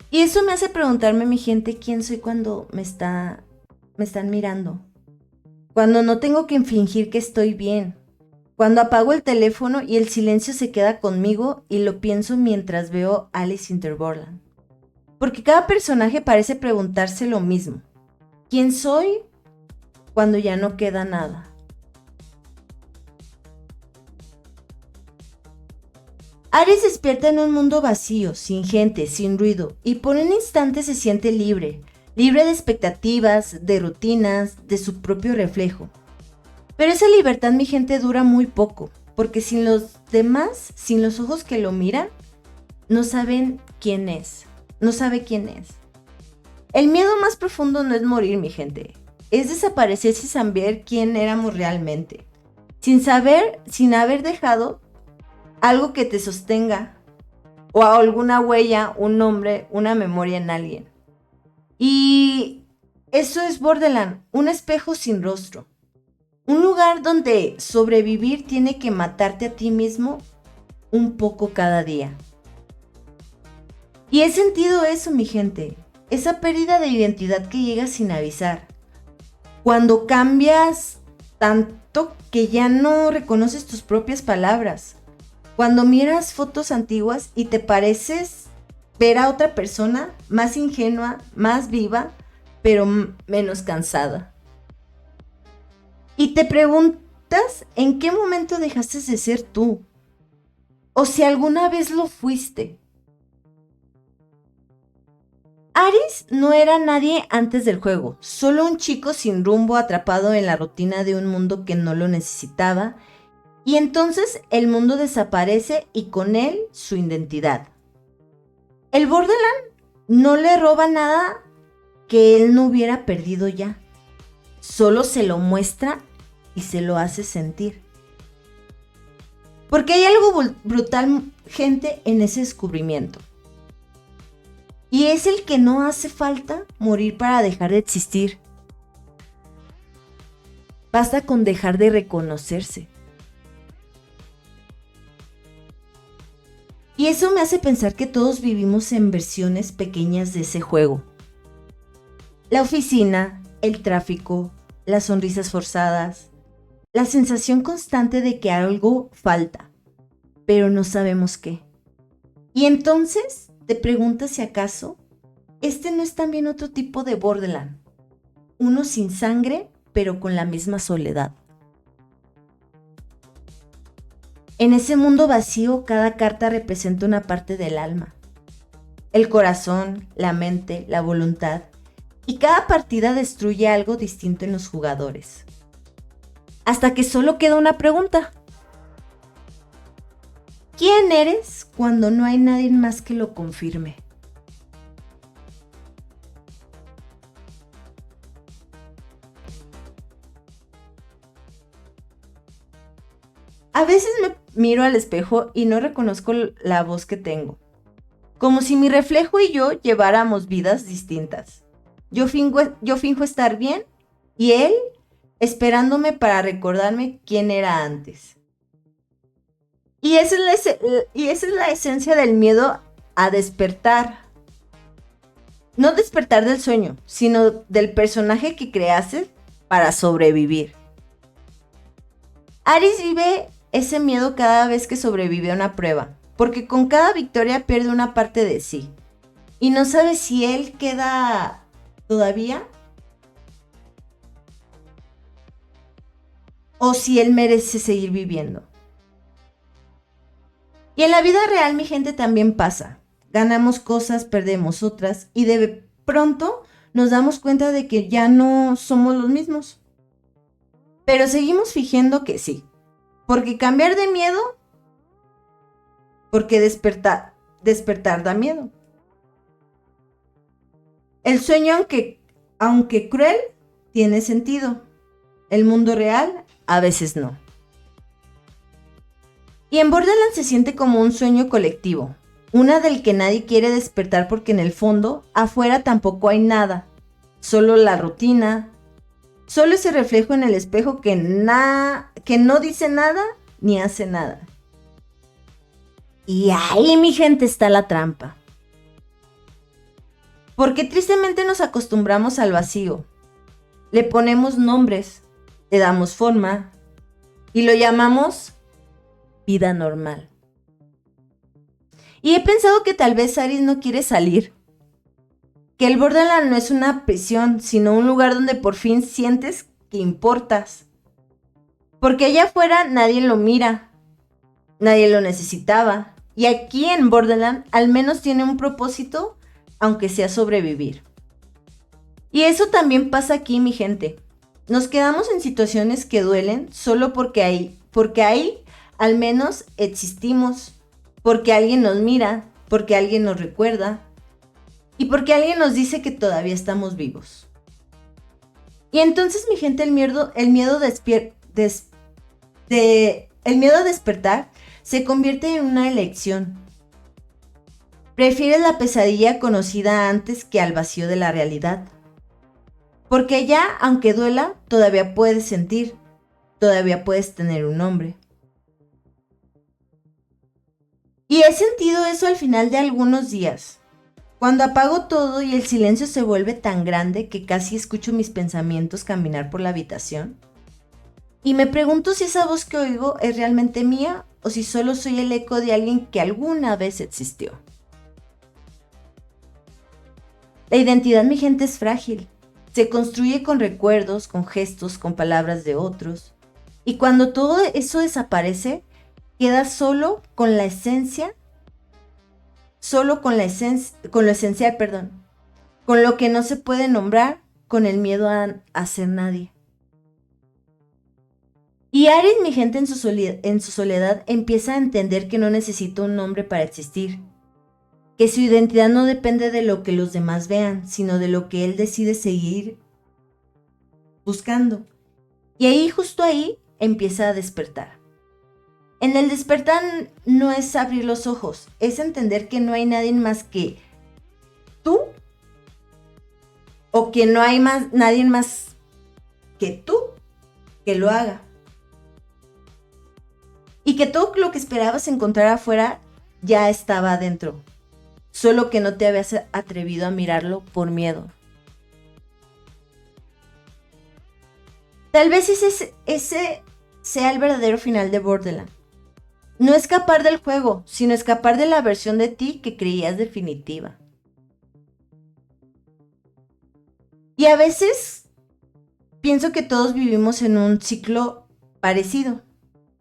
Y eso me hace preguntarme, mi gente, quién soy cuando me están mirando. Cuando no tengo que fingir que estoy bien. Cuando apago el teléfono y el silencio se queda conmigo y lo pienso mientras veo Alice in Borderland. Porque cada personaje parece preguntarse lo mismo. ¿Quién soy cuando ya no queda nada? Aries despierta en un mundo vacío, sin gente, sin ruido, y por un instante se siente libre, libre de expectativas, de rutinas, de su propio reflejo. Pero esa libertad, mi gente, dura muy poco, porque sin los demás, sin los ojos que lo miran, no saben quién es. No sabe quién es. El miedo más profundo no es morir, mi gente. Es desaparecer sin saber quién éramos realmente. Sin haber dejado algo que te sostenga. O alguna huella, un nombre, una memoria en alguien. Y eso es Borderland, un espejo sin rostro. Un lugar donde sobrevivir tiene que matarte a ti mismo un poco cada día. Y he sentido eso, mi gente, esa pérdida de identidad que llega sin avisar. Cuando cambias tanto que ya no reconoces tus propias palabras. Cuando miras fotos antiguas y te pareces ver a otra persona más ingenua, más viva, pero menos cansada. Y te preguntas en qué momento dejaste de ser tú. O si alguna vez lo fuiste. Aries no era nadie antes del juego, solo un chico sin rumbo atrapado en la rutina de un mundo que no lo necesitaba, y entonces el mundo desaparece y con él su identidad. El Borderland no le roba nada que él no hubiera perdido ya, solo se lo muestra y se lo hace sentir. Porque hay algo brutal, gente, en ese descubrimiento. Y es el que no hace falta morir para dejar de existir. Basta con dejar de reconocerse. Y eso me hace pensar que todos vivimos en versiones pequeñas de ese juego. La oficina, el tráfico, las sonrisas forzadas, la sensación constante de que algo falta, pero no sabemos qué. Y entonces te preguntas si acaso este no es también otro tipo de Borderland, uno sin sangre, pero con la misma soledad. En ese mundo vacío, cada carta representa una parte del alma, el corazón, la mente, la voluntad, y cada partida destruye algo distinto en los jugadores. Hasta que solo queda una pregunta. ¿Quién eres cuando no hay nadie más que lo confirme? A veces me miro al espejo y no reconozco la voz que tengo. Como si mi reflejo y yo lleváramos vidas distintas. Yo finjo estar bien y él esperándome para recordarme quién era antes. Y esa es la esencia del miedo a despertar. No despertar del sueño, sino del personaje que creaste para sobrevivir. Aries vive ese miedo cada vez que sobrevive a una prueba, porque con cada victoria pierde una parte de sí. Y no sabe si él queda todavía o si él merece seguir viviendo. Y en la vida real, mi gente, también pasa. Ganamos cosas, perdemos otras y de pronto nos damos cuenta de que ya no somos los mismos. Pero seguimos fingiendo que sí. Porque cambiar de miedo, porque despertar da miedo. El sueño, aunque cruel, tiene sentido. El mundo real, a veces no. Y en Borderlands se siente como un sueño colectivo, una del que nadie quiere despertar porque en el fondo, afuera tampoco hay nada, solo la rutina, solo ese reflejo en el espejo que no dice nada ni hace nada. Y ahí, mi gente, está la trampa. Porque tristemente nos acostumbramos al vacío, le ponemos nombres, le damos forma y lo llamamos vida normal. Y he pensado que tal vez Aries no quiere salir. Que el Borderland no es una prisión, sino un lugar donde por fin sientes que importas. Porque allá afuera nadie lo mira, nadie lo necesitaba. Y aquí en Borderland al menos tiene un propósito, aunque sea sobrevivir. Y eso también pasa aquí, mi gente. Nos quedamos en situaciones que duelen solo porque ahí al menos existimos, porque alguien nos mira, porque alguien nos recuerda y porque alguien nos dice que todavía estamos vivos. Y entonces, mi gente, el miedo a despertar se convierte en una elección. Prefieres la pesadilla conocida antes que al vacío de la realidad. Porque ya, aunque duela, todavía puedes sentir, todavía puedes tener un nombre. Y he sentido eso al final de algunos días, cuando apago todo y el silencio se vuelve tan grande que casi escucho mis pensamientos caminar por la habitación. Y me pregunto si esa voz que oigo es realmente mía o si solo soy el eco de alguien que alguna vez existió. La identidad, mi gente, es frágil. Se construye con recuerdos, con gestos, con palabras de otros. Y cuando todo eso desaparece, queda solo con lo esencial, con lo que no se puede nombrar, con el miedo a ser nadie. Y Aries, mi gente, en su soledad empieza a entender que no necesita un nombre para existir, que su identidad no depende de lo que los demás vean, sino de lo que él decide seguir buscando. Y ahí, justo ahí, empieza a despertar. En el despertar no es abrir los ojos, es entender que no hay nadie más que tú o que no hay nadie más que tú que lo haga. Y que todo lo que esperabas encontrar afuera ya estaba adentro, solo que no te habías atrevido a mirarlo por miedo. Tal vez ese sea el verdadero final de Borderlands. No escapar del juego, sino escapar de la versión de ti que creías definitiva. Y a veces pienso que todos vivimos en un ciclo parecido.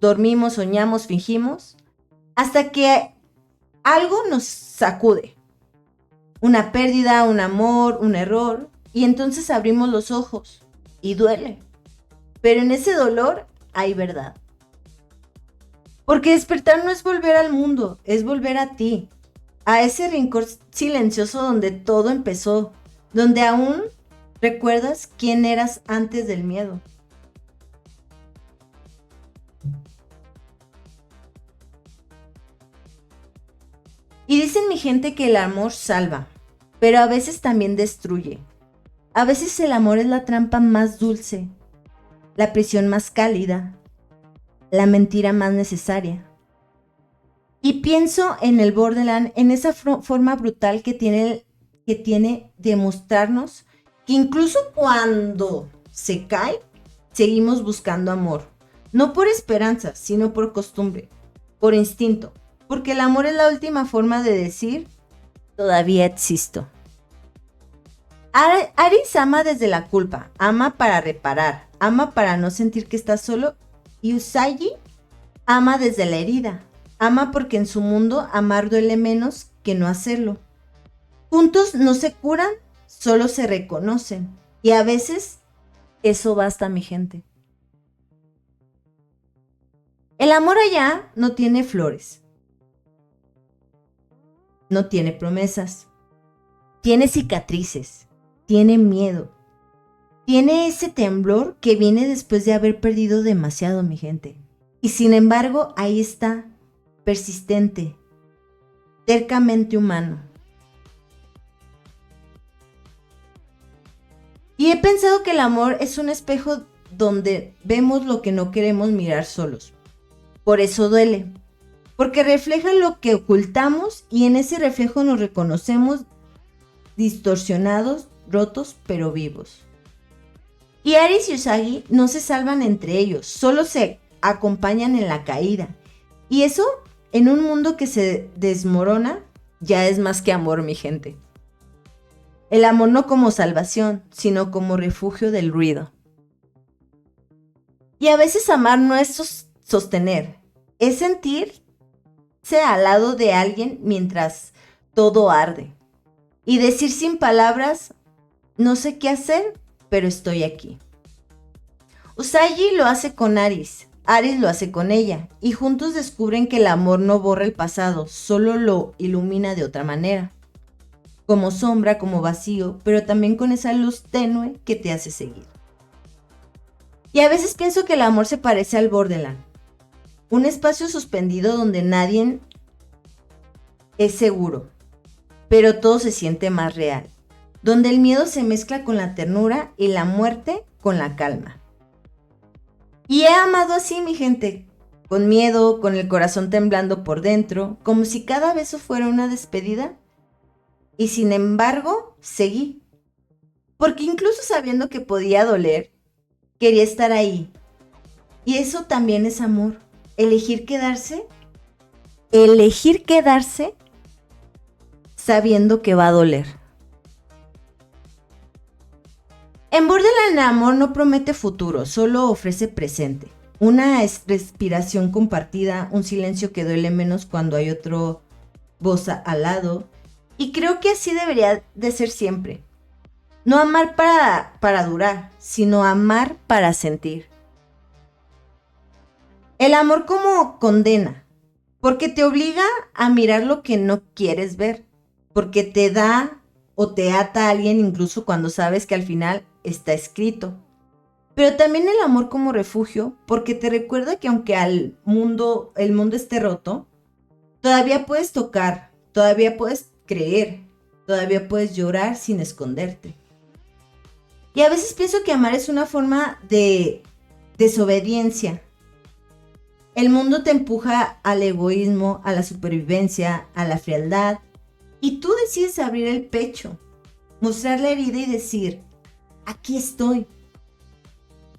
Dormimos, soñamos, fingimos, hasta que algo nos sacude. Una pérdida, un amor, un error, y entonces abrimos los ojos y duele. Pero en ese dolor hay verdad. Porque despertar no es volver al mundo, es volver a ti, a ese rincón silencioso donde todo empezó, donde aún recuerdas quién eras antes del miedo. Y dicen, mi gente, que el amor salva, pero a veces también destruye. A veces el amor es la trampa más dulce, la prisión más cálida, la mentira más necesaria. Y pienso en el Borderland, en esa forma brutal que tiene de mostrarnos que incluso cuando se cae, seguimos buscando amor. No por esperanza, sino por costumbre, por instinto. Porque el amor es la última forma de decir, todavía existo. Aries ama desde la culpa, ama para reparar, ama para no sentir que está solo. Y Usagi ama desde la herida, ama porque en su mundo amar duele menos que no hacerlo. Juntos no se curan, solo se reconocen. Y a veces eso basta, mi gente. El amor allá no tiene flores, no tiene promesas, tiene cicatrices, tiene miedo, tiene ese temblor que viene después de haber perdido demasiado, mi gente. Y sin embargo, ahí está, persistente, tercamente humano. Y he pensado que el amor es un espejo donde vemos lo que no queremos mirar solos. Por eso duele, porque refleja lo que ocultamos y en ese reflejo nos reconocemos distorsionados, rotos, pero vivos. Y Aries y Usagi no se salvan entre ellos, solo se acompañan en la caída. Y eso, en un mundo que se desmorona, ya es más que amor, mi gente. El amor no como salvación, sino como refugio del ruido. Y a veces amar no es sostener, es sentirse al lado de alguien mientras todo arde. Y decir sin palabras, no sé qué hacer, pero estoy aquí. Usagi lo hace con Aries, Aries lo hace con ella, y juntos descubren que el amor no borra el pasado, solo lo ilumina de otra manera. Como sombra, como vacío, pero también con esa luz tenue que te hace seguir. Y a veces pienso que el amor se parece al Borderland, un espacio suspendido donde nadie es seguro, pero todo se siente más real, donde el miedo se mezcla con la ternura y la muerte con la calma. Y he amado así, mi gente, con miedo, con el corazón temblando por dentro, como si cada beso fuera una despedida. Y sin embargo, seguí. Porque incluso sabiendo que podía doler, quería estar ahí. Y eso también es amor. Elegir quedarse sabiendo que va a doler. En Borderland el amor no promete futuro, solo ofrece presente. Una respiración compartida, un silencio que duele menos cuando hay otro voz al lado. Y creo que así debería de ser siempre. No amar para durar, sino amar para sentir. El amor como condena, porque te obliga a mirar lo que no quieres ver, porque te da o te ata a alguien incluso cuando sabes que al final está escrito. Pero también el amor como refugio, porque te recuerda que aunque el mundo esté roto, todavía puedes tocar, todavía puedes creer, todavía puedes llorar sin esconderte. Y a veces pienso que amar es una forma de desobediencia. El mundo te empuja al egoísmo, a la supervivencia, a la frialdad, y tú decides abrir el pecho, mostrar la herida y decir, aquí estoy.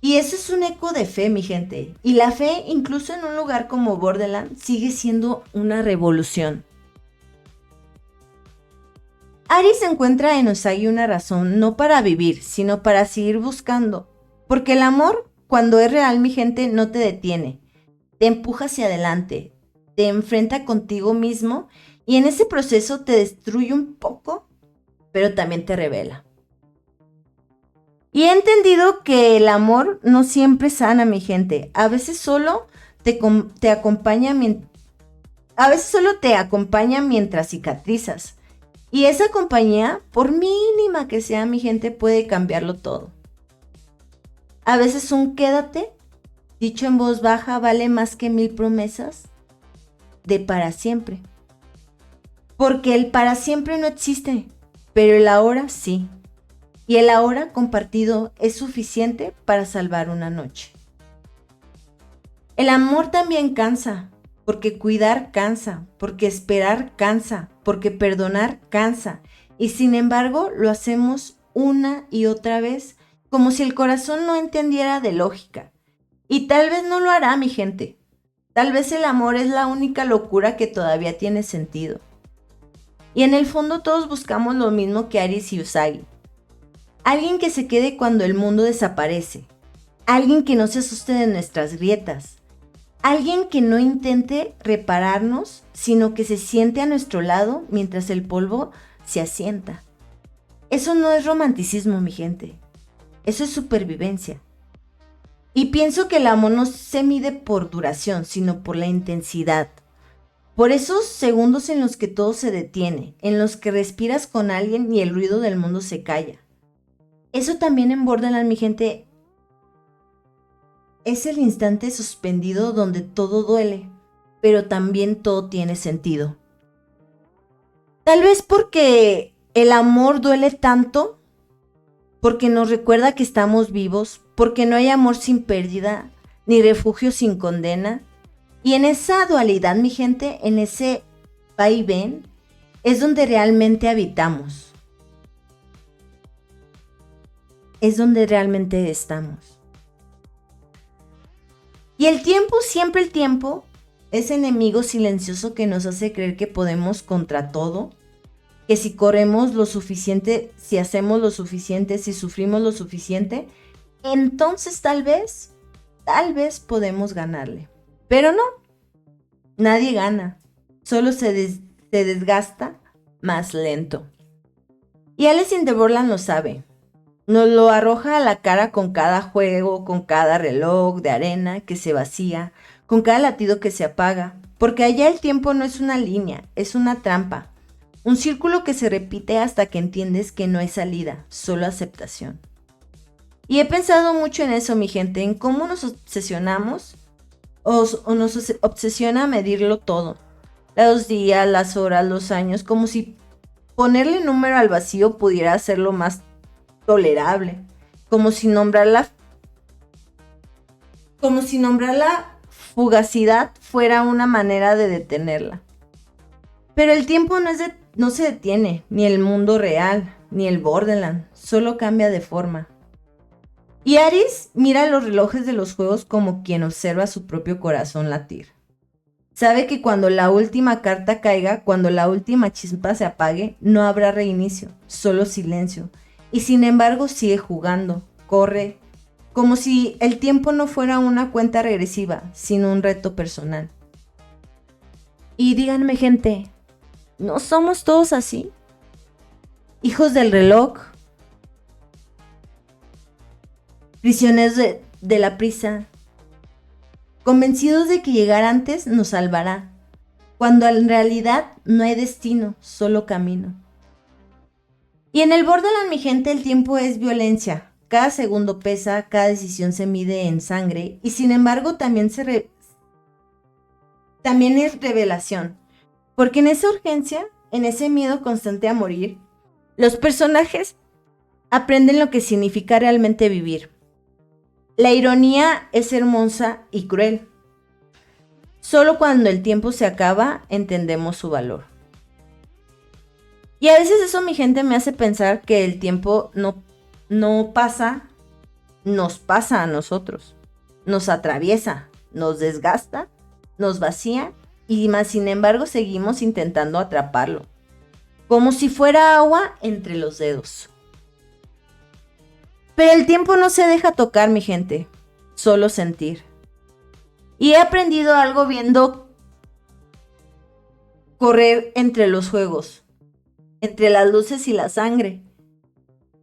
Y eso es un eco de fe, mi gente. Y la fe, incluso en un lugar como Borderland, sigue siendo una revolución. Aries encuentra en Usagi una razón no para vivir, sino para seguir buscando. Porque el amor, cuando es real, mi gente, no te detiene. Te empuja hacia adelante, te enfrenta contigo mismo y en ese proceso te destruye un poco, pero también te revela. Y he entendido que el amor no siempre sana, mi gente. A veces solo te acompaña mientras cicatrizas. Y esa compañía, por mínima que sea, mi gente, puede cambiarlo todo. A veces un quédate, dicho en voz baja, vale más que 1000 promesas de para siempre. Porque el para siempre no existe, pero el ahora sí. Y el ahora compartido es suficiente para salvar una noche. El amor también cansa, porque cuidar cansa, porque esperar cansa, porque perdonar cansa. Y sin embargo lo hacemos una y otra vez, como si el corazón no entendiera de lógica. Y tal vez no lo hará, mi gente. Tal vez el amor es la única locura que todavía tiene sentido. Y en el fondo todos buscamos lo mismo que Aris y Usagi. Alguien que se quede cuando el mundo desaparece. Alguien que no se asuste de nuestras grietas. Alguien que no intente repararnos, sino que se siente a nuestro lado mientras el polvo se asienta. Eso no es romanticismo, mi gente. Eso es supervivencia. Y pienso que el amor no se mide por duración, sino por la intensidad. Por esos segundos en los que todo se detiene, en los que respiras con alguien y el ruido del mundo se calla. Eso también en Borderland, mi gente, es el instante suspendido donde todo duele, pero también todo tiene sentido. Tal vez porque el amor duele tanto, porque nos recuerda que estamos vivos, porque no hay amor sin pérdida, ni refugio sin condena. Y en esa dualidad, mi gente, en ese va y ven, es donde realmente habitamos. Es donde realmente estamos. Y el tiempo, siempre el tiempo, ese enemigo silencioso que nos hace creer que podemos contra todo, que si corremos lo suficiente, si hacemos lo suficiente, si sufrimos lo suficiente, entonces tal vez podemos ganarle. Pero no, nadie gana, solo se desgasta más lento. Y Alice in the Borderland lo sabe. Nos lo arroja a la cara con cada juego, con cada reloj de arena que se vacía, con cada latido que se apaga, porque allá el tiempo no es una línea, es una trampa, un círculo que se repite hasta que entiendes que no hay salida, solo aceptación. Y he pensado mucho en eso, mi gente, en cómo nos obsesionamos o nos obsesiona medirlo todo, los días, las horas, los años, como si ponerle número al vacío pudiera hacerlo más tolerable, como si nombrar la fugacidad fuera una manera de detenerla. Pero el tiempo no se detiene, ni el mundo real, ni el Borderland, solo cambia de forma. Y Aris mira los relojes de los juegos como quien observa su propio corazón latir. Sabe que cuando la última carta caiga, cuando la última chispa se apague, no habrá reinicio, solo silencio. Y sin embargo sigue jugando, corre, como si el tiempo no fuera una cuenta regresiva, sino un reto personal. Y díganme, gente, ¿no somos todos así? Hijos del reloj, prisioneros de la prisa, convencidos de que llegar antes nos salvará, cuando en realidad no hay destino, solo camino. Y en el Borderland, mi gente, el tiempo es violencia. Cada segundo pesa, cada decisión se mide en sangre y sin embargo también es revelación. Porque en esa urgencia, en ese miedo constante a morir, los personajes aprenden lo que significa realmente vivir. La ironía es hermosa y cruel. Solo cuando el tiempo se acaba entendemos su valor. Y a veces eso, mi gente, me hace pensar que el tiempo no pasa, nos pasa a nosotros. Nos atraviesa, nos desgasta, nos vacía y más sin embargo seguimos intentando atraparlo. Como si fuera agua entre los dedos. Pero el tiempo no se deja tocar, mi gente, solo sentir. Y he aprendido algo viendo correr entre los juegos, entre las luces y la sangre.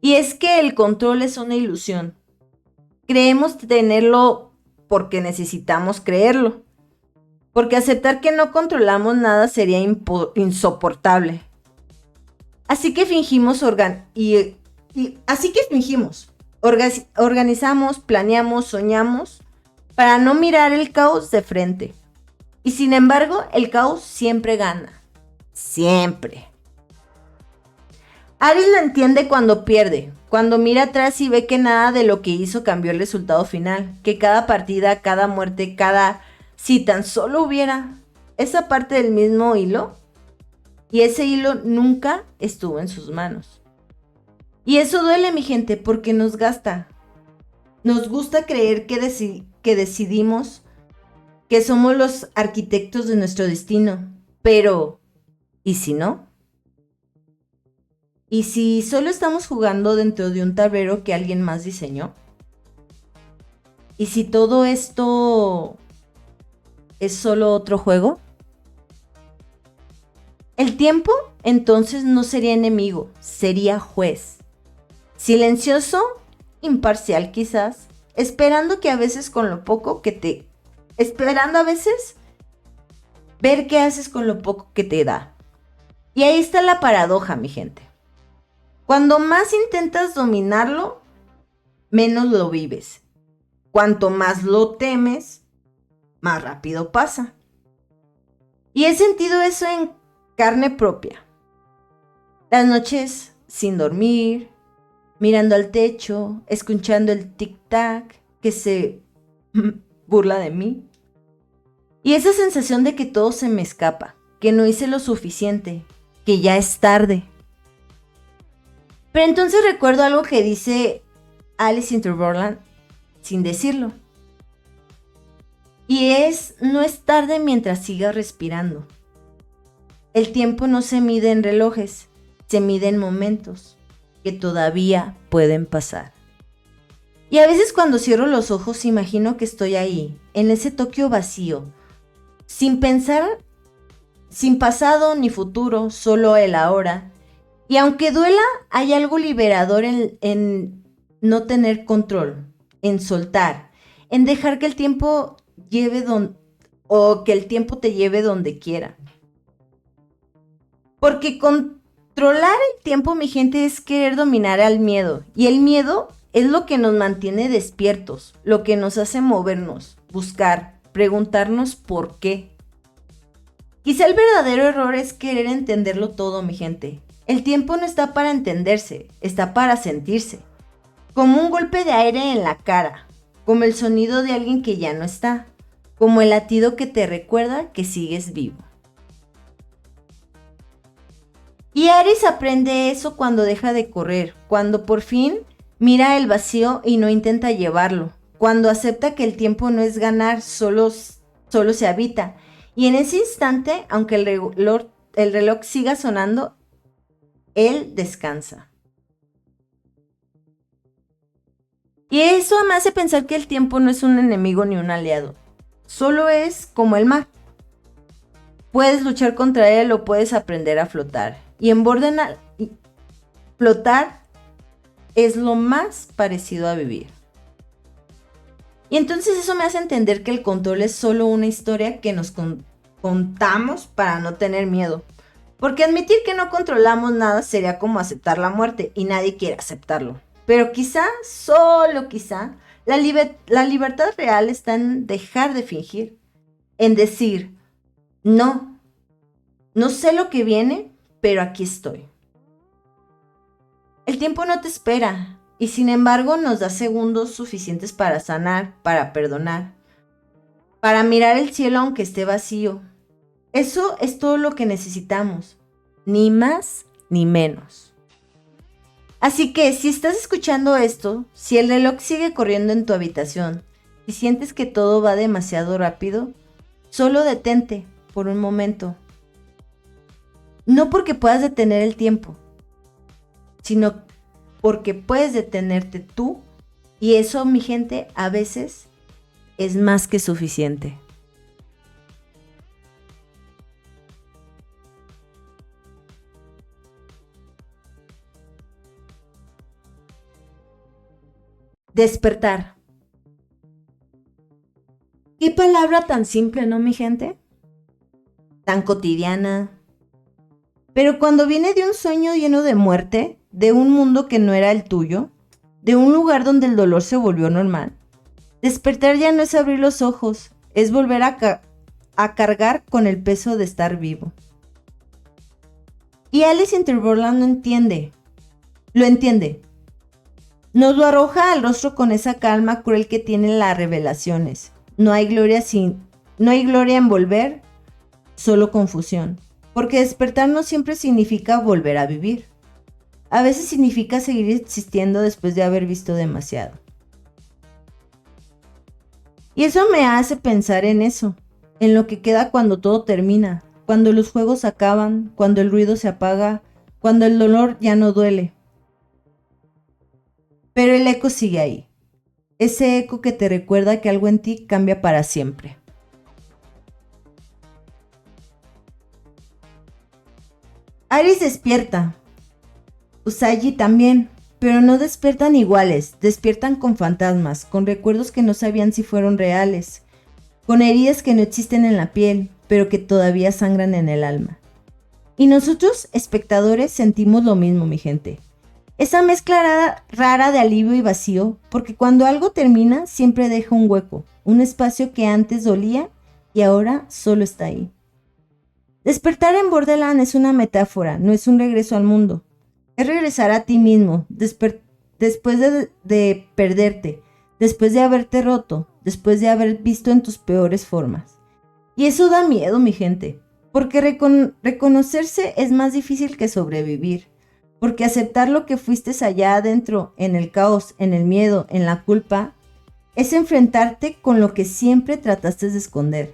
Y es que el control es una ilusión. Creemos tenerlo porque necesitamos creerlo. Porque aceptar que no controlamos nada sería insoportable. Así que fingimos organizamos, planeamos, soñamos para no mirar el caos de frente. Y sin embargo, el caos siempre gana. Siempre. Aris lo entiende cuando pierde, cuando mira atrás y ve que nada de lo que hizo cambió el resultado final, que cada partida, cada muerte, si tan solo hubiera esa parte del mismo hilo y ese hilo nunca estuvo en sus manos. Y eso duele, mi gente, porque nos gasta. Nos gusta creer que decidimos, que somos los arquitectos de nuestro destino. Pero, ¿y si no? ¿Y si solo estamos jugando dentro de un tablero que alguien más diseñó? ¿Y si todo esto es solo otro juego? El tiempo entonces no sería enemigo, sería juez. Silencioso, imparcial quizás, esperando a veces ver qué haces con lo poco que te da. Y ahí está la paradoja, mi gente. Cuando más intentas dominarlo, menos lo vives. Cuanto más lo temes, más rápido pasa. Y he sentido eso en carne propia. Las noches sin dormir, mirando al techo, escuchando el tic-tac que se burla de mí. Y esa sensación de que todo se me escapa, que no hice lo suficiente, que ya es tarde. Pero entonces recuerdo algo que dice Alice in Borderland sin decirlo. Y no es tarde mientras sigas respirando. El tiempo no se mide en relojes, se mide en momentos que todavía pueden pasar. Y a veces cuando cierro los ojos imagino que estoy ahí, en ese Tokio vacío, sin pensar, sin pasado ni futuro, solo el ahora. Y aunque duela, hay algo liberador en no tener control, en soltar, en dejar que el tiempo que el tiempo te lleve donde quiera. Porque controlar el tiempo, mi gente, es querer dominar al miedo. Y el miedo es lo que nos mantiene despiertos, lo que nos hace movernos, buscar, preguntarnos por qué. Quizá el verdadero error es querer entenderlo todo, mi gente. El tiempo no está para entenderse, está para sentirse. Como un golpe de aire en la cara, como el sonido de alguien que ya no está, como el latido que te recuerda que sigues vivo. Y Aries aprende eso cuando deja de correr, cuando por fin mira el vacío y no intenta llevarlo, cuando acepta que el tiempo no es ganar, solo se habita. Y en ese instante, aunque el reloj siga sonando, él descansa. Y eso me hace pensar que el tiempo no es un enemigo ni un aliado. Solo es como el mar. Puedes luchar contra él o puedes aprender a flotar. Y flotar es lo más parecido a vivir. Y entonces eso me hace entender que el control es solo una historia que nos contamos para no tener miedo. Porque admitir que no controlamos nada sería como aceptar la muerte y nadie quiere aceptarlo. Pero quizá, solo quizá, la libertad real está en dejar de fingir. En decir, no sé lo que viene, pero aquí estoy. El tiempo no te espera y sin embargo nos da segundos suficientes para sanar, para perdonar, para mirar el cielo aunque esté vacío. Eso es todo lo que necesitamos, ni más ni menos. Así que si estás escuchando esto, si el reloj sigue corriendo en tu habitación y sientes que todo va demasiado rápido, solo detente por un momento. No porque puedas detener el tiempo, sino porque puedes detenerte tú, y eso, mi gente, a veces es más que suficiente. Despertar. Qué palabra tan simple, ¿no, mi gente? Tan cotidiana. Pero cuando viene de un sueño lleno de muerte, de un mundo que no era el tuyo, de un lugar donde el dolor se volvió normal, despertar ya no es abrir los ojos, es volver a cargar con el peso de estar vivo. Y Alice in Borderland lo entiende. Nos lo arroja al rostro con esa calma cruel que tienen las revelaciones. No hay gloria en volver solo confusión, porque despertar no siempre significa volver a vivir. A veces significa seguir existiendo después de haber visto demasiado. Y eso me hace pensar en eso, en lo que queda cuando todo termina, cuando los juegos acaban, cuando el ruido se apaga, cuando el dolor ya no duele. Pero el eco sigue ahí, ese eco que te recuerda que algo en ti cambia para siempre. Aries despierta, Usagi también, pero no despiertan iguales, despiertan con fantasmas, con recuerdos que no sabían si fueron reales, con heridas que no existen en la piel, pero que todavía sangran en el alma. Y nosotros, espectadores, sentimos lo mismo, mi gente. Esa mezcla rara de alivio y vacío, porque cuando algo termina siempre deja un hueco, un espacio que antes dolía y ahora solo está ahí. Despertar en Borderland es una metáfora, no es un regreso al mundo. Es regresar a ti mismo, después de perderte, después de haberte roto, después de haber visto en tus peores formas. Y eso da miedo, mi gente, porque reconocerse es más difícil que sobrevivir, porque aceptar lo que fuiste allá adentro, en el caos, en el miedo, en la culpa, es enfrentarte con lo que siempre trataste de esconder.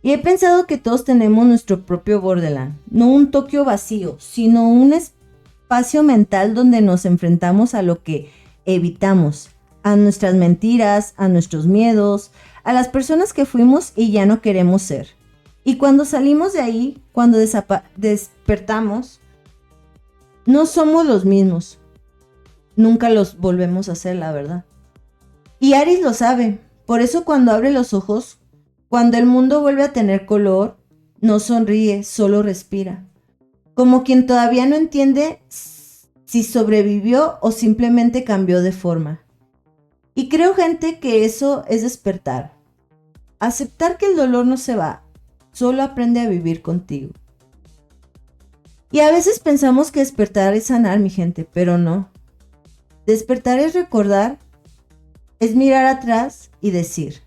Y he pensado que todos tenemos nuestro propio Borderland, no un Tokio vacío, sino un espacio mental donde nos enfrentamos a lo que evitamos, a nuestras mentiras, a nuestros miedos, a las personas que fuimos y ya no queremos ser. Y cuando salimos de ahí, cuando despertamos, no somos los mismos. Nunca los volvemos a ser, la verdad. Y Aries lo sabe, por eso cuando abre los ojos, cuando el mundo vuelve a tener color, no sonríe, solo respira. Como quien todavía no entiende si sobrevivió o simplemente cambió de forma. Y creo, gente, que eso es despertar. Aceptar que el dolor no se va, solo aprende a vivir contigo. Y a veces pensamos que despertar es sanar, mi gente, pero no. Despertar es recordar, es mirar atrás y decir: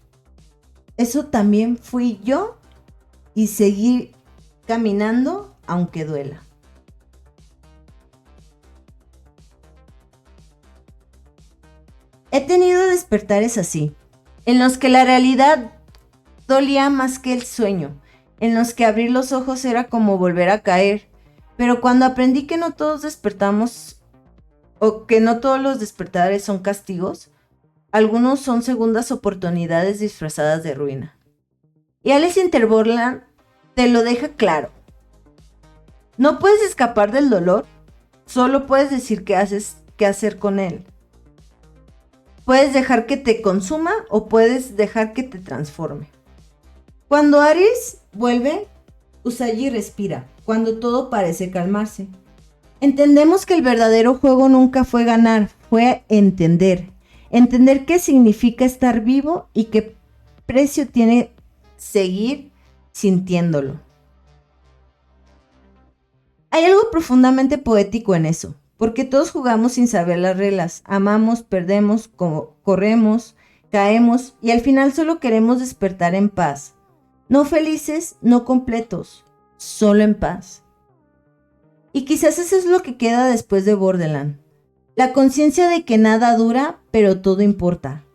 eso también fui yo, y seguir caminando aunque duela. He tenido despertares así, en los que la realidad dolía más que el sueño, en los que abrir los ojos era como volver a caer, pero cuando aprendí que no todos despertamos, o que no todos los despertares son castigos, algunos son segundas oportunidades disfrazadas de ruina. Y Alice in Borderland te lo deja claro. No puedes escapar del dolor, solo puedes decir qué hacer con él. Puedes dejar que te consuma o puedes dejar que te transforme. Cuando Aries vuelve, Usagi respira, cuando todo parece calmarse. Entendemos que el verdadero juego nunca fue ganar, fue entender. Entender qué significa estar vivo y qué precio tiene seguir sintiéndolo. Hay algo profundamente poético en eso, porque todos jugamos sin saber las reglas, amamos, perdemos, corremos, caemos y al final solo queremos despertar en paz. No felices, no completos, solo en paz. Y quizás eso es lo que queda después de Borderland. La conciencia de que nada dura, pero todo importa.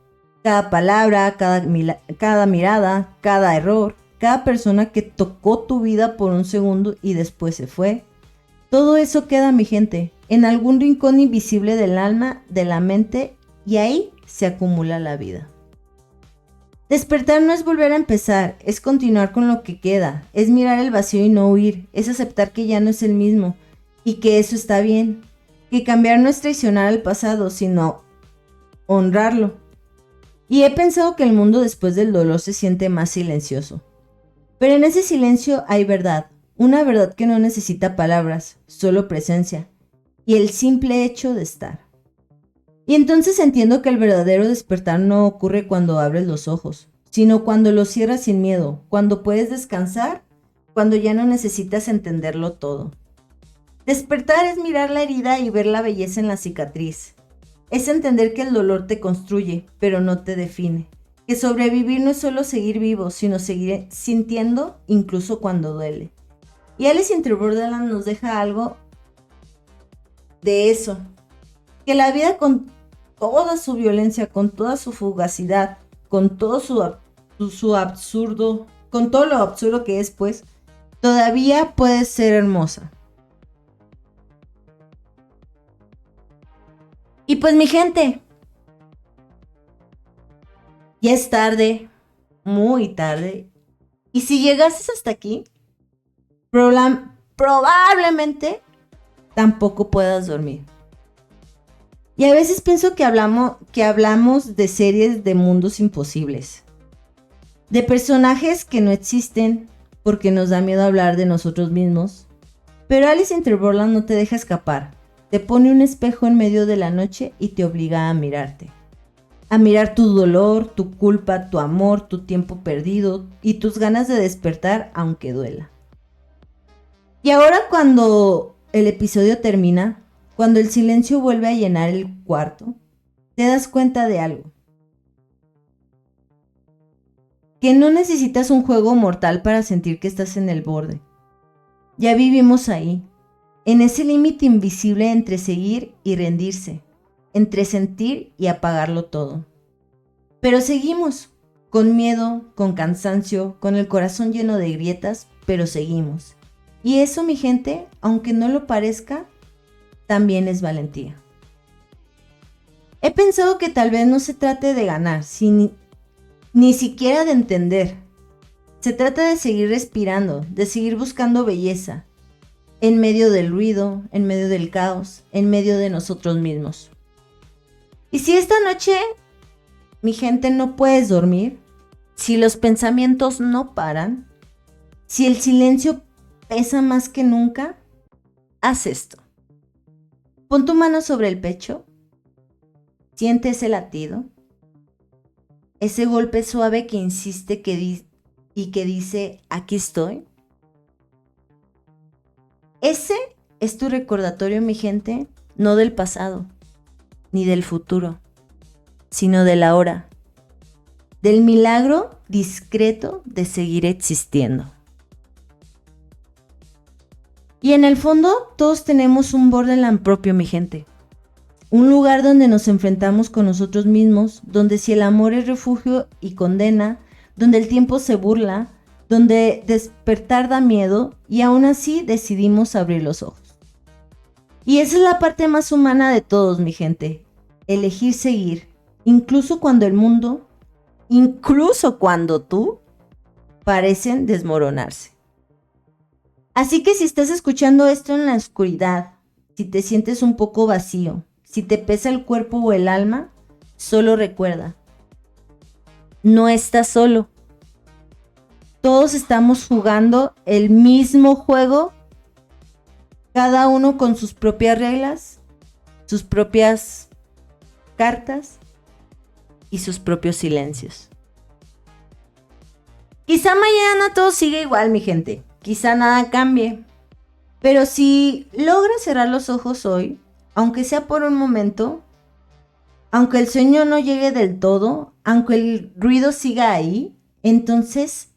Cada palabra, cada mirada, cada error, cada persona que tocó tu vida por un segundo y después se fue. Todo eso queda, mi gente, en algún rincón invisible del alma, de la mente, y ahí se acumula la vida. Despertar no es volver a empezar, es continuar con lo que queda, es mirar el vacío y no huir, es aceptar que ya no es el mismo y que eso está bien. Que cambiar no es traicionar al pasado, sino honrarlo. Y he pensado que el mundo después del dolor se siente más silencioso. Pero en ese silencio hay verdad, una verdad que no necesita palabras, solo presencia, y el simple hecho de estar. Y entonces entiendo que el verdadero despertar no ocurre cuando abres los ojos, sino cuando los cierras sin miedo, cuando puedes descansar, cuando ya no necesitas entenderlo todo. Despertar es mirar la herida y ver la belleza en la cicatriz. Es entender que el dolor te construye, pero no te define. que sobrevivir no es solo seguir vivo, sino seguir sintiendo incluso cuando duele. Y Alice in Borderland nos deja algo de eso, que la vida con toda su violencia, con toda su fugacidad, con todo su absurdo, con todo lo absurdo que es, pues, todavía puede ser hermosa. Y pues mi gente, ya es tarde, muy tarde, y si llegases hasta aquí, probablemente tampoco puedas dormir. Y a veces pienso que hablamos de series de mundos imposibles, de personajes que no existen porque nos da miedo hablar de nosotros mismos. Pero Alice in Borderland no te deja escapar. Te pone un espejo en medio de la noche y te obliga a mirarte. A mirar tu dolor, tu culpa, tu amor, tu tiempo perdido y tus ganas de despertar aunque duela. Y ahora cuando el episodio termina, cuando el silencio vuelve a llenar el cuarto, te das cuenta de algo. Que no necesitas un juego mortal para sentir que estás en el borde. Ya vivimos ahí, en ese límite invisible entre seguir y rendirse, entre sentir y apagarlo todo. Pero seguimos, con miedo, con cansancio, con el corazón lleno de grietas, pero seguimos. Y eso, mi gente, aunque no lo parezca, también es valentía. He pensado que tal vez no se trate de ganar, ni siquiera de entender. Se trata de seguir respirando, de seguir buscando belleza, en medio del ruido, en medio del caos, en medio de nosotros mismos. Y si esta noche, mi gente, no puedes dormir, si los pensamientos no paran, si el silencio pesa más que nunca, haz esto. Pon tu mano sobre el pecho, siente ese latido, ese golpe suave que insiste y que dice, aquí estoy. Ese es tu recordatorio, mi gente, no del pasado, ni del futuro, sino del ahora, del milagro discreto de seguir existiendo. Y en el fondo, todos tenemos un Borderland propio, mi gente. Un lugar donde nos enfrentamos con nosotros mismos, donde si el amor es refugio y condena, donde el tiempo se burla, donde despertar da miedo y aún así decidimos abrir los ojos. Y esa es la parte más humana de todos, mi gente. Elegir seguir, incluso cuando el mundo, incluso cuando tú, parecen desmoronarse. Así que si estás escuchando esto en la oscuridad, si te sientes un poco vacío, si te pesa el cuerpo o el alma, solo recuerda, no estás solo. Todos estamos jugando el mismo juego, cada uno con sus propias reglas, sus propias cartas y sus propios silencios. Quizá mañana todo siga igual, mi gente. Quizá nada cambie. Pero si logras cerrar los ojos hoy, aunque sea por un momento, aunque el sueño no llegue del todo, aunque el ruido siga ahí, entonces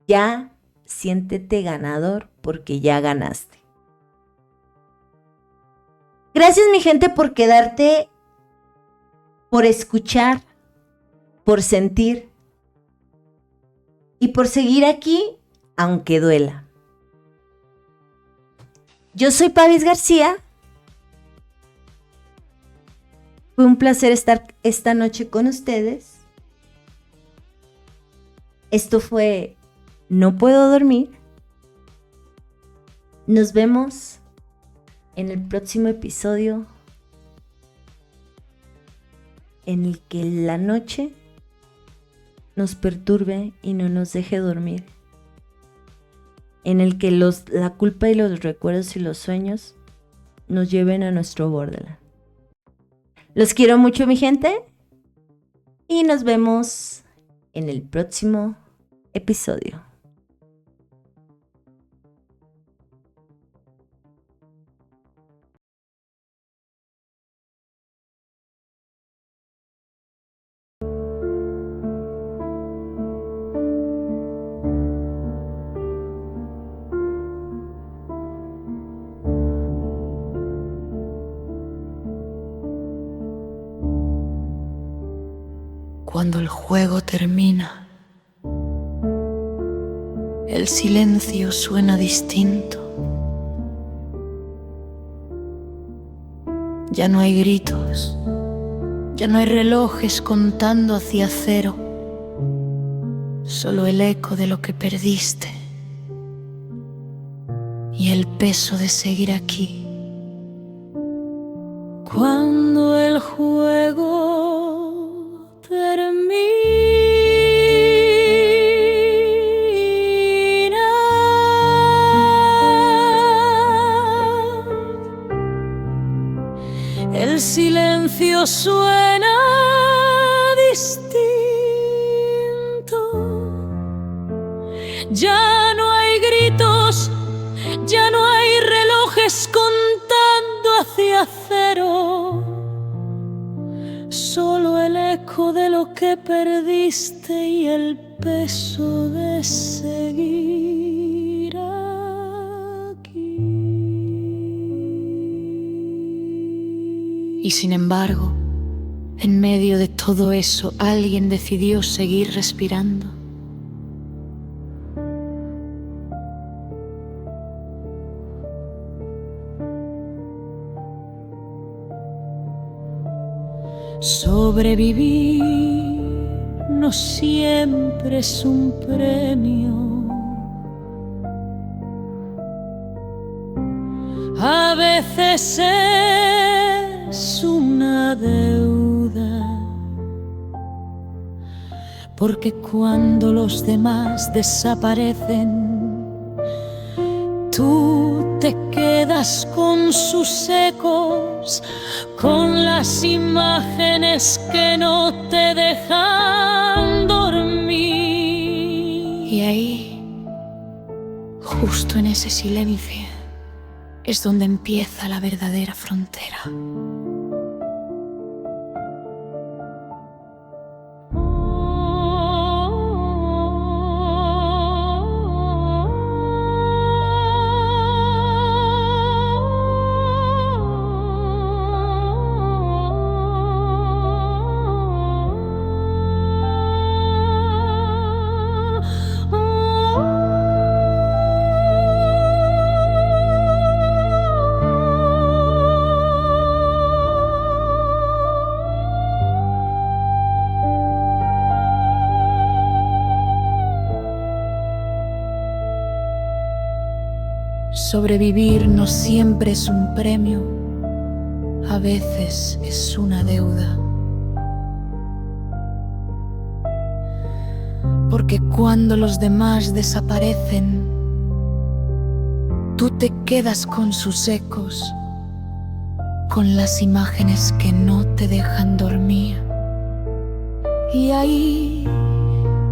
ya siéntete ganador porque ya ganaste. Gracias, mi gente, por quedarte, por escuchar, por sentir y por seguir aquí, aunque duela. Yo soy Pavis García. Fue un placer estar esta noche con ustedes. Esto fue No Puedo Dormir. Nos vemos en el próximo episodio en el que la noche nos perturbe y no nos deje dormir. En el que la culpa y los recuerdos y los sueños nos lleven a nuestro Borderland. Los quiero mucho, mi gente, y nos vemos en el próximo episodio. cuando el juego termina, el silencio suena distinto. Ya no hay gritos, ya no hay relojes contando hacia cero, solo el eco de lo que perdiste y el peso de seguir aquí. Cuando el juego termina, el silencio suena distinto. Ya no hay gritos, ya no hay relojes contando hacia cero, solo el eco de lo que perdiste y el peso de seguir aquí. Y sin embargo, en medio de todo eso, alguien decidió seguir respirando. Sobrevivir no siempre es un premio. A veces es una deuda, porque cuando los demás desaparecen, tú te quedas con sus ecos, con las imágenes que no te dejan dormir. Y ahí, justo en ese silencio, es donde empieza la verdadera frontera. Sobrevivir no siempre es un premio, a veces es una deuda. Porque cuando los demás desaparecen, tú te quedas con sus ecos, con las imágenes que no te dejan dormir. Y ahí,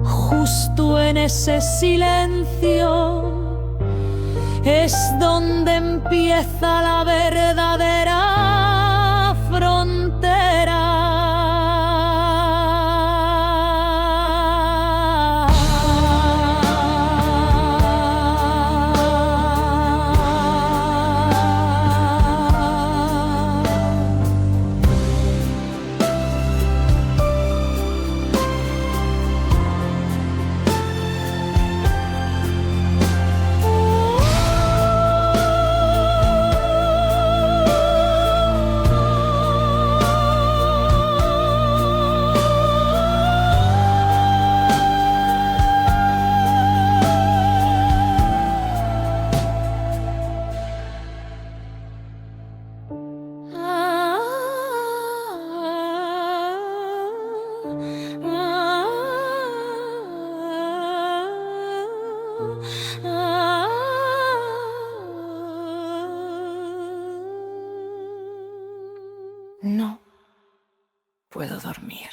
justo en ese silencio, es donde empieza la verdadera frontera. No puedo dormir.